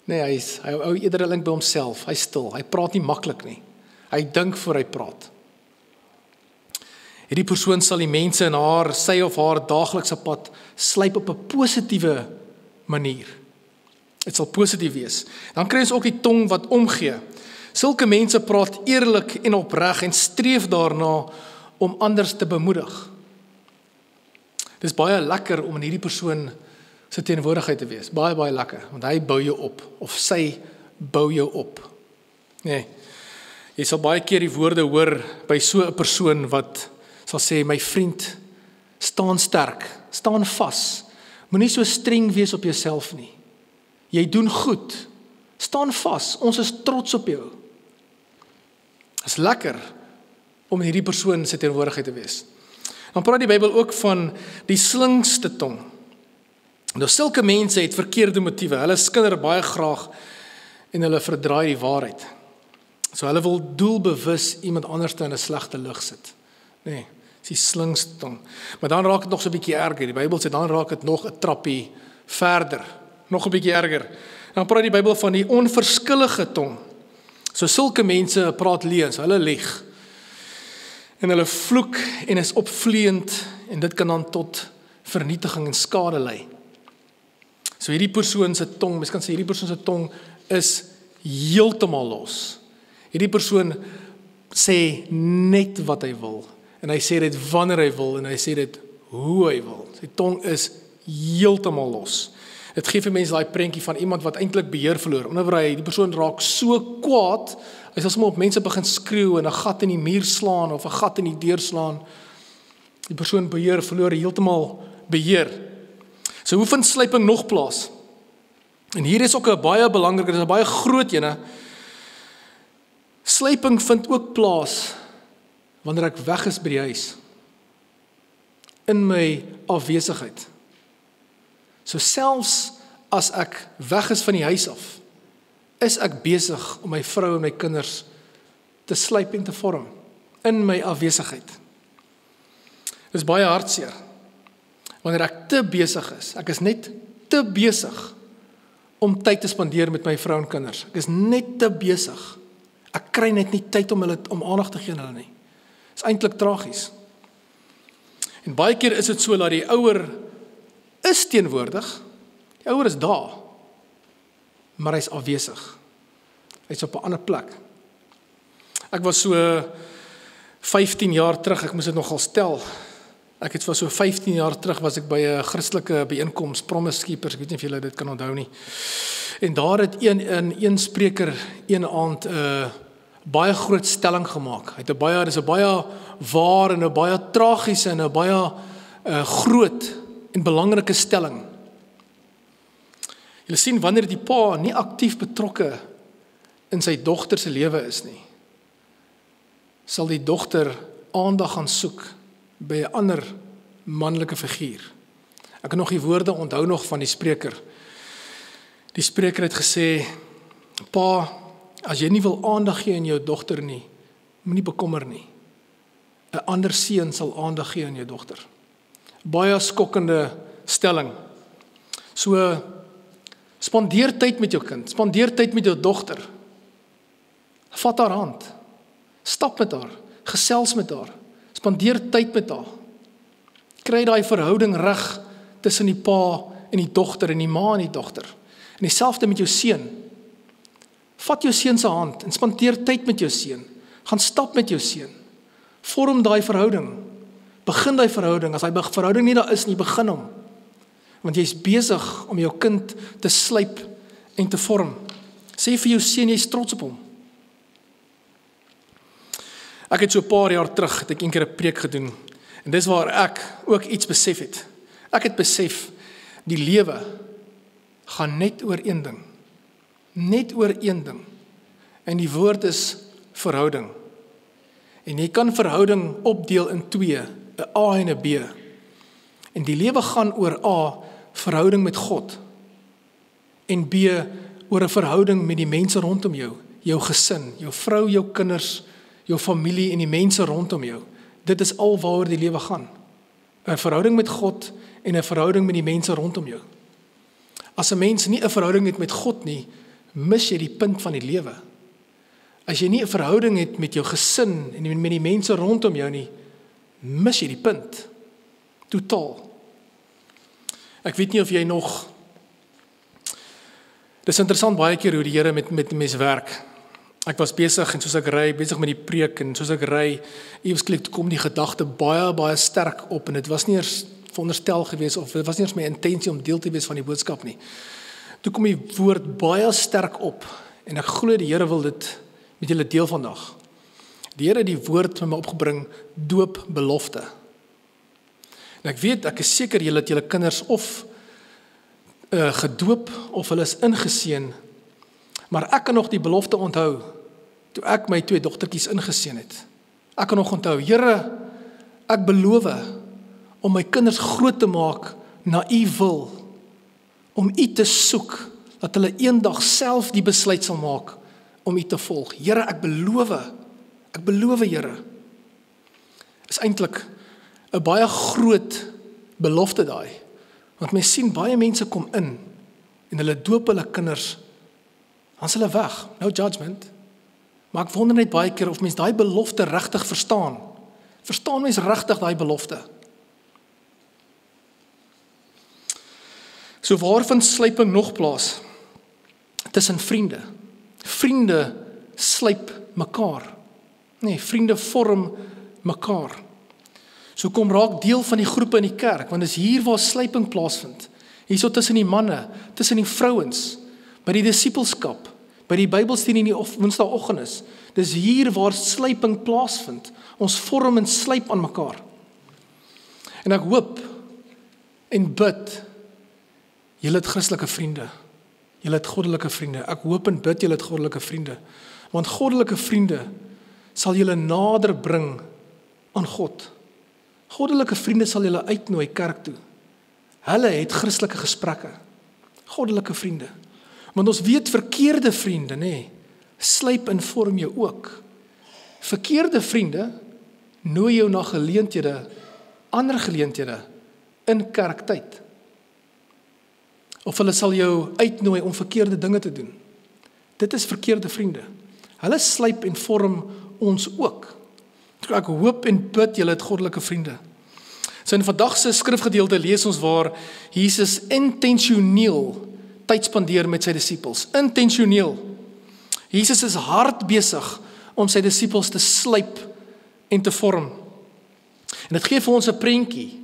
Nee, hy hou eerder link by homself. Hy's stil. Hy praat nie maklik nie. Hy dink voor hy praat. Hierdie persoon sal die mense in sy of haar daaglikse pad slyp op 'n positiewe manier. Dit sal positief wees. Dan kry ons ook die tong wat omgee. Sulke mense praat eerlik en opreg en streef daarna om anders te bemoedig. Dit is baie lekker om in hierdie persoon se teenwoordigheid te wees. Baie, baie lekker, want hy bou jou op, of sy bou jou op. Nee, jy sal baie keer die woorde hoor by so 'n persoon wat sal sê, my vriend, staan sterk, staan vas, moenie so streng wees op jouself nie. Jy doen goed, staan vas, ons is trots op jou. Dit is lekker om in hierdie persoon se teenwoordigheid te wees. Dan praat die Bybel ook van die slinkste tong. Nou, sulke mense het verkeerde motiewe, hulle skinder baie graag en hulle verdraai die waarheid. So hulle wil doelbewus iemand anders in 'n slegte lig sit. Nee, dis die slinkste tong. Maar dan raak dit nog so 'n bietjie erger. Die Bybel sê dan raak dit nog 'n trappie verder, nog 'n bietjie erger. Dan praat die Bybel van die onverskillige tong. So sulke mense praat leuns, hulle lieg. En hulle vloek en is opvleend en dit kan dan tot vernietiging en skade lei. So hierdie persoon se tong, mens kan sê hierdie persoon se tong is heeltemal los. Hierdie persoon sê net wat hy wil en hy sê dit wanneer hy wil en hy sê dit hoe hy wil. Sy tong is heeltemal los. Dit gee vir mense daai prentjie van iemand wat eintlik beheer verloor. Onderwyl die persoon raak so kwaad, hy sal sommer op mense begin skreeu en 'n gat in die muur slaan of 'n gat in die deur slaan. Die persoon verloor heeltemal beheer. So hoe vind slyping nog plaas? En hier is ook 'n baie belangrike, dit is 'n baie groot ene. Slyping vind ook plaas wanneer ek weg is by die huis. In my afwesigheid. So selfs as ek weg is van die huis af, is ek besig om my vrou en my kinders te slyp en te vorm in my afwesigheid. Dit is baie hartseer. Wanneer ek te besig is, ek is net te besig om tyd te spandeer met my vrou en kinders. Ek is net te besig. Ek kry net nie tyd om aandag te gee aan hulle nie. Dit is eintlik tragies. En baie keer is dit so dat die ouer is teenwoordig, die ouer is daar, maar hy is afwesig. Hy is op 'n ander plek. Ek was so 15 jaar terug, ek moes dit nogal stel. Ek het so 15 jaar terug was ek by 'n Christelike byeenkoms, Promise Keepers, ek weet nie of julle dit kan onthou nie. En daar het een spreker een aand 'n baie groot stelling gemaak. Hy het 'n baie waar en 'n baie tragiese en 'n baie groot en belangrike stelling. Julle sien wanneer die pa nie aktief betrokke in sy dogter se lewe is nie, sal die dogter aandag gaan soek by 'n ander manlike figuur. Ek kan nog die woorde onthou nog van die spreker. Die spreker het gesê, pa, as jy nie wil aandag gee aan jou dogter nie, moenie bekommer nie. 'n ander seun sal aandag gee aan jou dogter. Baie skokkende stelling. So, spandeer tyd met jou kind, spandeer tyd met jou dogter. Vat haar hand, stap met haar, gesels met haar, spandeer tyd met haar. Kry daai verhouding reg tussen die pa en die dogter en die ma en die dogter. En dieselfde met jou seun. Vat jou seun se hand en spandeer tyd met jou seun. Gaan stap met jou seun. Vorm daai verhouding. Begin daai verhouding. As hy verhouding nie daar is nie, begin hom. Want jy is besig om jou kind te slyp en te vorm. Sê vir jou seun jy is trots op hom. Ek het so 'n paar jaar terug, het ek eendag 'n preek gedoen. En dis waar ek ook iets besef het. Ek het besef, die lewe gaan net oor een ding. Net oor een ding. En die woord is verhouding. En jy kan verhouding opdeel in twee, 'n A en 'n B. En die lewe gaan oor A, verhouding met God. En B, oor 'n verhouding met die mense rondom jou, jou gesin, jou vrou, jou kinders, jou familie en die mense rondom jou. Dit is al waaroor die lewe gaan. 'n Verhouding met God en 'n verhouding met die mense rondom jou. As 'n mens nie 'n verhouding het met God nie, mis jy die punt van die lewe. As jy nie 'n verhouding het met jou gesin en met die mense rondom jou nie, mis jy die punt. Totaal. Ek weet nie of jy nog Dis interessant baie keer hoe die Here met mense werk. Ek was besig en soos ek ry, besig met die preek en soos ek ry, ewesklik kom die gedagte baie sterk op en dit was nie eers veronderstel gewees of dit was nie eers my intensie om deel te wees van die boodskap nie. Toe kom die woord baie sterk op en ek glo die Here wil dit met julle deel vandag. Die Here het die woord met my opgebring, doopbelofte. En ek is seker julle het julle kinders of gedoop of hulle is ingeseën, maar ek kan nog die belofte onthou, toe ek my 2 dogtertjies ingeseën het. Ek kan nog onthou, Here, ek beloof om my kinders groot te maak na U wil, om U te soek, dat hulle eendag self die besluit sal maak om U te volg. Here, ek beloof Here. Is eintlik 'n baie groot belofte daai, want mens sien baie mense kom in en hulle doop hulle kinders, dan is hulle weg, no judgment. Maar ek wonder net baie keer of mens daai belofte regtig verstaan. Verstaan mens regtig daai belofte? So waar vind slyping nog plaas? Tussen vriende. Vriende slyp mekaar. Nee, vriende vorm mekaar. So kom raak deel van die groepe in die kerk, want dis hier waar slyping plaasvind. Hierso tussen die manne, tussen die vrouens, by die disippelskap, by die Bybelstudie in die Woensdagoggend is. Dis hier waar slyping plaasvind. Ons vorm en slyp aan mekaar. En ek hoop en bid, julle het Christelike vriende. Julle het goddelike vriende. Ek hoop en bid julle het goddelike vriende. Want goddelike vriende sal julle nader bring aan God. Goddelike vriende sal julle uitnooi kerk toe. Hulle het Christelike gesprekke. Goddelike vriende. Want ons weet verkeerde vriende, nee, slyp en vorm jou ook. Verkeerde vriende nooi jou na geleenthede, ander geleenthede in kerktyd. Of hulle sal jou uitnooi om verkeerde dinge te doen. Dit is verkeerde vriende. Hulle slyp en vorm ons ook. Ek hoop en bid julle het goddelike vriende. So in vandag se skrifgedeelte lees ons waar Jesus intentioneel tyd spandeer met sy disippels. Intentioneel. Jesus is hard besig om sy disippels te slyp en te vorm. En dit gee vir ons 'n prentjie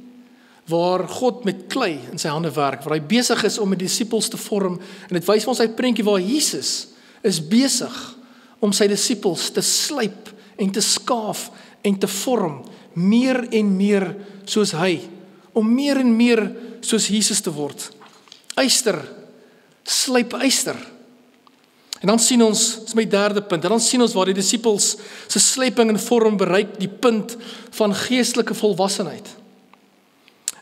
waar God met klei in sy hande werk, waar hy besig is om die disippels te vorm, en dit wys vir ons hy prentjie waar Jesus is besig om sy disippels te slyp en te skaaf en te vorm, meer en meer soos hy, om meer en meer soos Jesus te word. Yster, slyp yster. En dan sien ons, dis my derde punt, en dan sien ons waar die disippels se slyping en vorm bereik die punt van geestelike volwassenheid.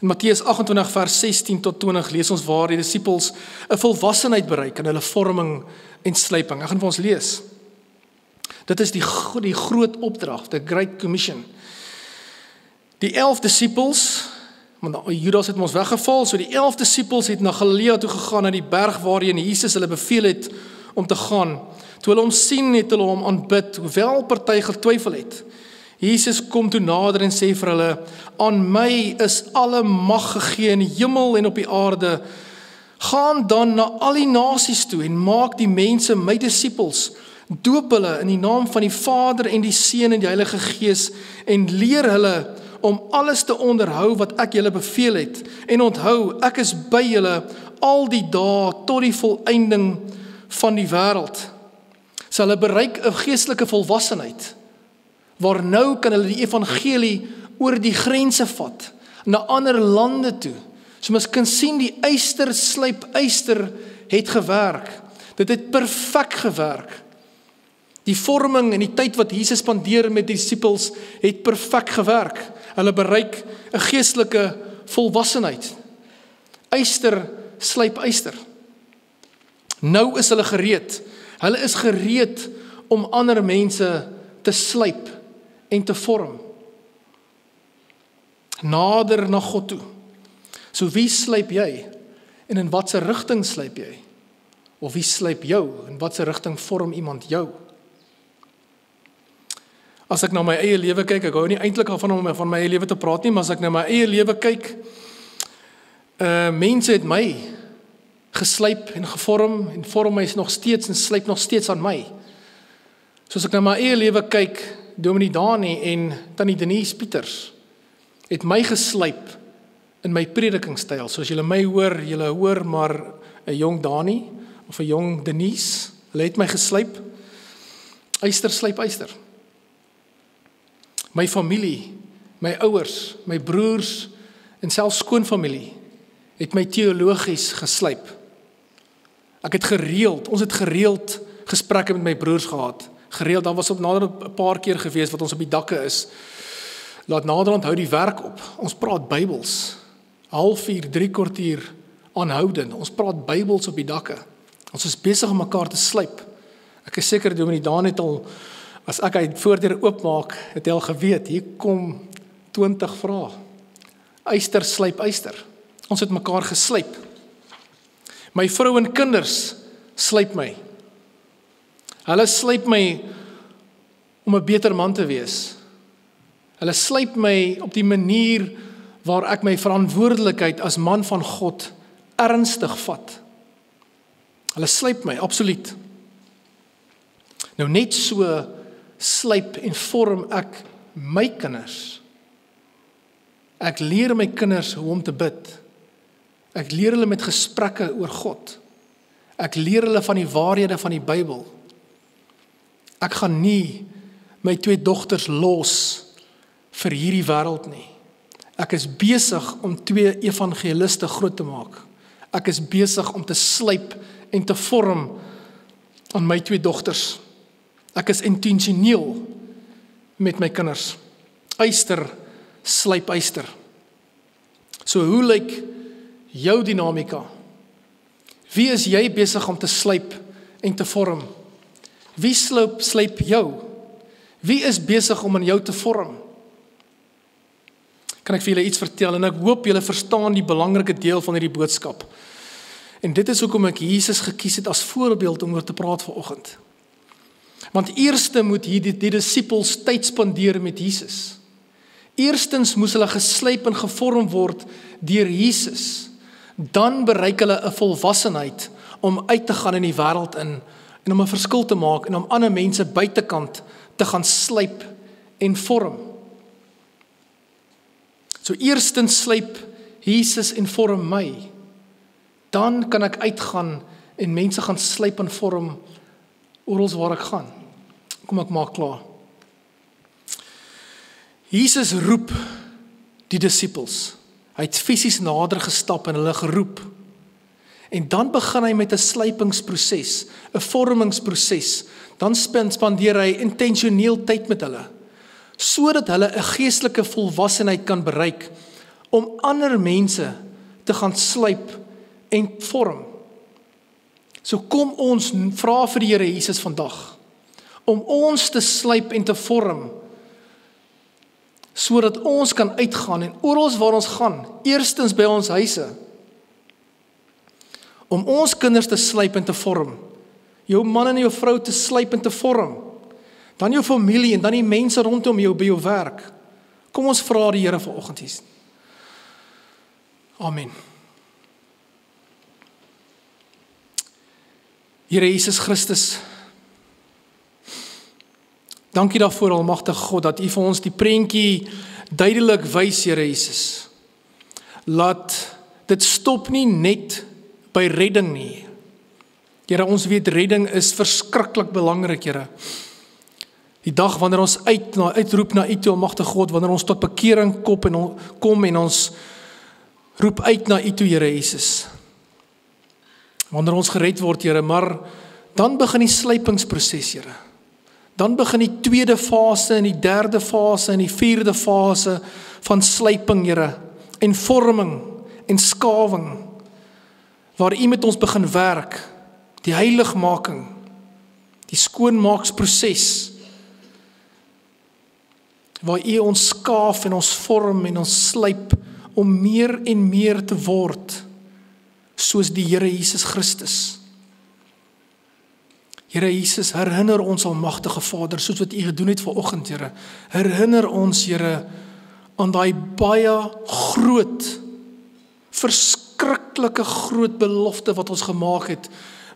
In Matteus 28 vers 16 tot 20 lees ons waar die disippels 'n volwassenheid bereik in hulle vorming en slyping. Ek gaan vir ons lees. Dit is die groot opdrag, the Great Commission. Die 11 disippels, want Judas het ons weggeval, so die 11 disippels het na Galilea toe gegaan, na die berg waarheen Jesus hulle beveel het om te gaan. Toe hulle hom sien, het hulle hom aanbid, hoewel party getwyfel het. Jesus kom toe nader en sê vir hulle, aan my is alle mag gegee in die hemel en op die aarde. Gaan dan na al die nasies toe en maak die mense my disippels. Doop hulle in die naam van die Vader en die Seun en die Heilige Gees en leer hulle om alles te onderhou wat ek julle beveel het. En onthou, ek is by julle al die dae tot die volëinding van die wêreld. So hulle bereik 'n geestelike volwassenheid, waar nou kan hulle die evangelie oor die grense vat, na ander lande toe. So mens kan sien die yster slyp yster het gewerk. Dit het perfek gewerk. Die vorming en die tyd wat Jesus spandeer met die disippels het perfek gewerk. Hulle bereik 'n geestelike volwassenheid. Yster slyp yster. Nou is hulle gereed. Hulle is gereed om ander mense te slyp en te vorm. Nader na God toe. So wie slyp jy? En in watse rigting slyp jy? Of wie slyp jou? In watse rigting vorm iemand jou? As ek na my eie lewe kyk, ek hou nie eintlik af om van my eie lewe te praat nie, maar as ek na my eie lewe kyk, mense het my geslyp en gevorm en vorm my nog steeds en slyp nog steeds aan my. Soos ek na my eie lewe kyk, Dominee Dani en Tannie Denise Pieters het my geslyp in my predikingstyl. Soos julle my hoor, julle hoor maar 'n jong Dani of 'n jong Denise, hulle het my geslyp. Yster slyp yster. My familie, my ouers, my broers en selfs skoonfamilie het my teologies geslyp. Ek het gereeld, ons het gereeld gesprekke met my broers gehad. Gereeld, daar was op nader 'n paar keer gewees wat ons op die dakke is. Laat naderhand hou die werk op. Ons praat Bybels. 0:30, 3 kwartier aanhoudend. Ons praat Bybels op die dakke. Ons is besig om mekaar te slyp. Ek is seker Dominee Daan het al, as ek hy voordeur oopmaak, het hy al geweet, hier kom 20 vrae. Yster slyp yster. Ons het mekaar geslyp. My vrou en kinders slyp my. Hulle slyp my om 'n beter man te wees. Hulle slyp my op die manier waar ek my verantwoordelikheid as man van God ernstig vat. Hulle slyp my, absoluut. Nou net so slyp en vorm ek my kinders. Ek leer my kinders hoe om te bid. Ek leer hulle met gesprekke oor God. Ek leer hulle van die waarhede van die Bybel. Ek gaan nie my 2 dogters los vir hierdie wêreld nie. Ek is besig om 2 evangeliste groot te maak. Ek is besig om te slyp en te vorm aan my 2 dogters. Ek is intentioneel met my kinders. Yster slyp yster. So hoe lyk jou dinamika? Wie is jy besig om te slyp en te vorm? Wie slyp jou? Wie is besig om aan jou te vorm? Kan ek vir julle iets vertel en ek hoop julle verstaan die belangrike deel van hierdie boodskap. En dit is hoekom ek Jesus gekies het as voorbeeld om oor te praat vanoggend. Want eerste moet die disippels tyd spandeer met Jesus. Eerstens moes hulle geslyp en gevorm word deur Jesus. Dan bereik hulle 'n volwassenheid om uit te gaan in die wêreld in en om 'n verskil te maak en om ander mense buitekant te gaan slyp en vorm. So eerstens slyp Jesus en vorm my. Dan kan ek uitgaan en mense gaan slyp en vorm oral waar ek gaan. Kom ek maak klaar. Jesus roep die disippels. Hy het fisies nader gestap en hulle geroep. En dan begin hy met 'n slypingsproses, 'n vormingsproses. Dan spandeer hy intentioneel tyd met hulle, sodat hulle 'n geestelike volwassenheid kan bereik om ander mense te gaan slyp en vorm. So kom ons vra vir die Here Jesus vandag om ons te slyp en te vorm, sodat ons kan uitgaan en oral waar ons gaan, eerstens by ons huise, om ons kinders te slyp en te vorm, jou man en jou vrou te slyp en te vorm, dan jou familie en dan die mense rondom jou by jou werk. Kom ons vra die Here vanoggend hier. Amen. Here Jesus Christus, dankie daarvoor almagtige God, dat U vir ons die prentjie duidelik wys, Here Jesus. Laat dit stop nie net by redding nie. Here, ons weet redding is verskriklik belangrik, Here. Die dag wanneer ons uitroep na U toe, almagtige God, wanneer ons tot bekering kom en ons roep uit na U toe, Here Jesus. Wanneer ons gered word, Here, maar dan begin die slypingsproses, Here. Dan begin die 2de fase en die 3de fase en die 4de fase van slyping, Here, en vorming en skawing, waar U met ons begin werk, die heiligmaking, die skoonmaaksproses, waar U ons skaaf en ons vorm en ons slyp om meer en meer te word, soos die Here Jesus Christus. Here Jesus, herinner ons almagtige Vader, soos wat U gedoen het vanoggend, Here. Herinner ons, Here, aan daai baie groot, verskriklik verskriklike groot belofte wat ons gemaak het,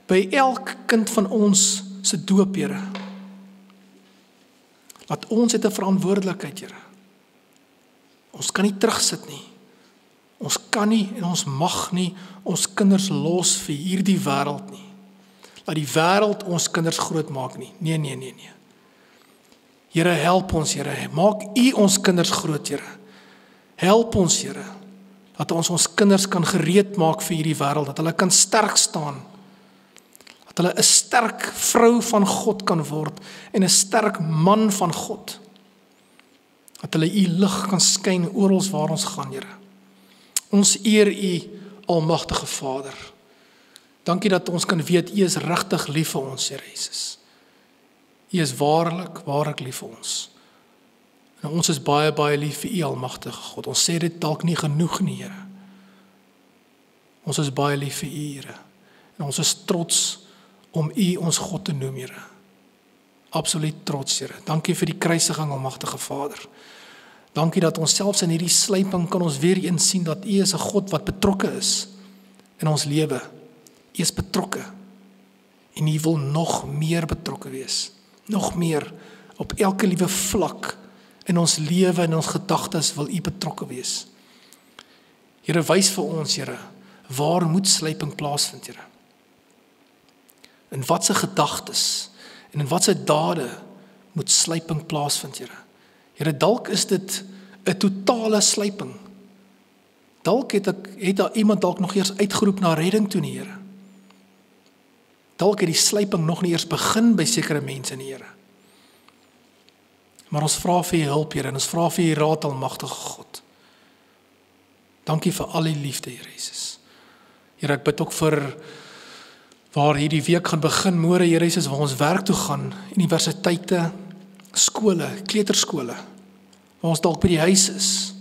by elk kind van ons se doop, Here. Laat ons het 'n verantwoordelikheid, Here. Ons kan nie terugsit nie. Ons kan nie en ons mag nie ons kinders los vir hierdie wêreld nie. Laat die wêreld ons kinders groot maak nie. Nee. Here, help ons, Here. Maak U ons kinders groot, Here. Help ons, Here. Dat ons kinders kan gereed maak vir hierdie wêreld, dat hulle kan sterk staan. Dat hulle 'n sterk vrou van God kan word en 'n sterk man van God. Dat hulle U lig kan skyn oral waar ons gaan, Here. Ons eer U, almagtige Vader. Dankie dat ons kan weet U is regtig lief vir ons, Here Jesus. U is waarlik lief vir ons. En ons is baie lief vir U, almagtige God. Ons sê dit dalk nie genoeg nie, Here. Ons is baie lief vir U, Here. En ons is trots om U ons God te noem, Here. Absoluut trots, Here. Dankie vir die kruisiging, almagtige Vader. Dankie dat ons selfs in hierdie sluiping kan ons weer eens sien dat U is 'n God wat betrokke is in ons lewe. U is betrokke. En U wil nog meer betrokke wees. Nog meer op elke liewe vlak in ons lewe en ons gedagtes wil U betrokke wees. Here, wys vir ons, Here, waar moet sluiping plaasvind, Here? In watse gedagtes en in watse dade moet sluiping plaasvind, Here? Here, dalk is dit 'n totale sluiping. Dalk het daar iemand dalk nog eers uitgeroep na redding toe, Here. Dalk het die sluiping nog nie eers begin by sekere mense, Here. Maar ons vra vir U hulp, Here, en ons vra vir U raad, almagtige God. Dankie vir al U liefde, Here Jesus. Here, ek bid ook vir waar hierdie week gaan begin, môre, Here Jesus, waar ons werk toe gaan, universiteite, skole, kleuterskole, waar ons dalk by die huis is.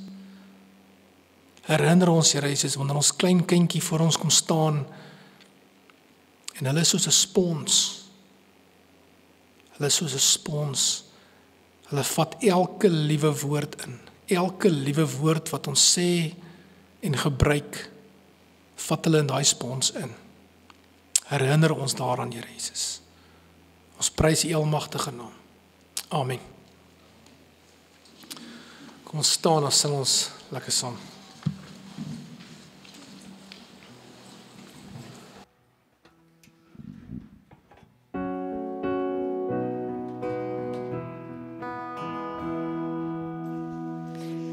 Herinner ons, Here Jesus, wanneer ons klein kindjie voor ons kom staan, en hulle is soos 'n spons. Hulle is soos 'n spons. Hulle vat elke liewe woord in. Elke liewe woord wat ons sê en gebruik, vat hulle in daai spons in. Herinner ons daaraan, Here Jesus. Ons prys U almagtige naam. Amen. Kom ons staan en sing ons lekker saam.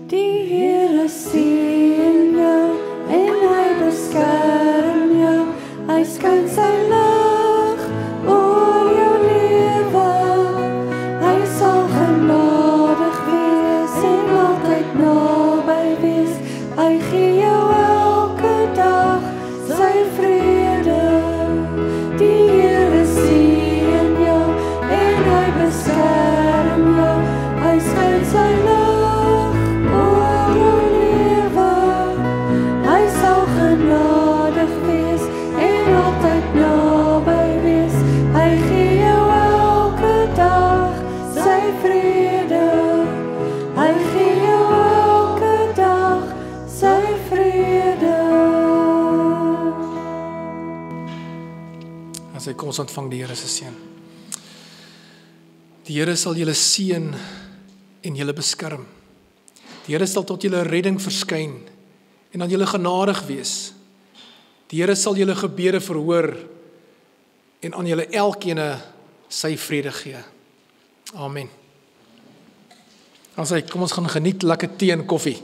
Die Here sien jou en Hy beskerm jou. Hy skyn sy lig oor jou lewe. Hy sal genadig wees en altyd naby wees. Hy gee jou elke dag sy vrede. Die Here sien jou en Hy beskerm jou. Hy skyn sy lig oor jou lewe. Hy sal genadig wees en altyd naby wees. Hy gee jou elke dag sy vrede. Hy gee jou elke dag sy vrede. As hy kom, ons ontvang die Here se seën. Die Here sal julle seën en julle beskerm. Die Here sal tot julle redding verskyn en aan julle genadig wees. Die Here sal julle gebede verhoor en aan julle elkeen sy vrede gee. Amen. Kom ons gaan geniet lekker tee en koffie.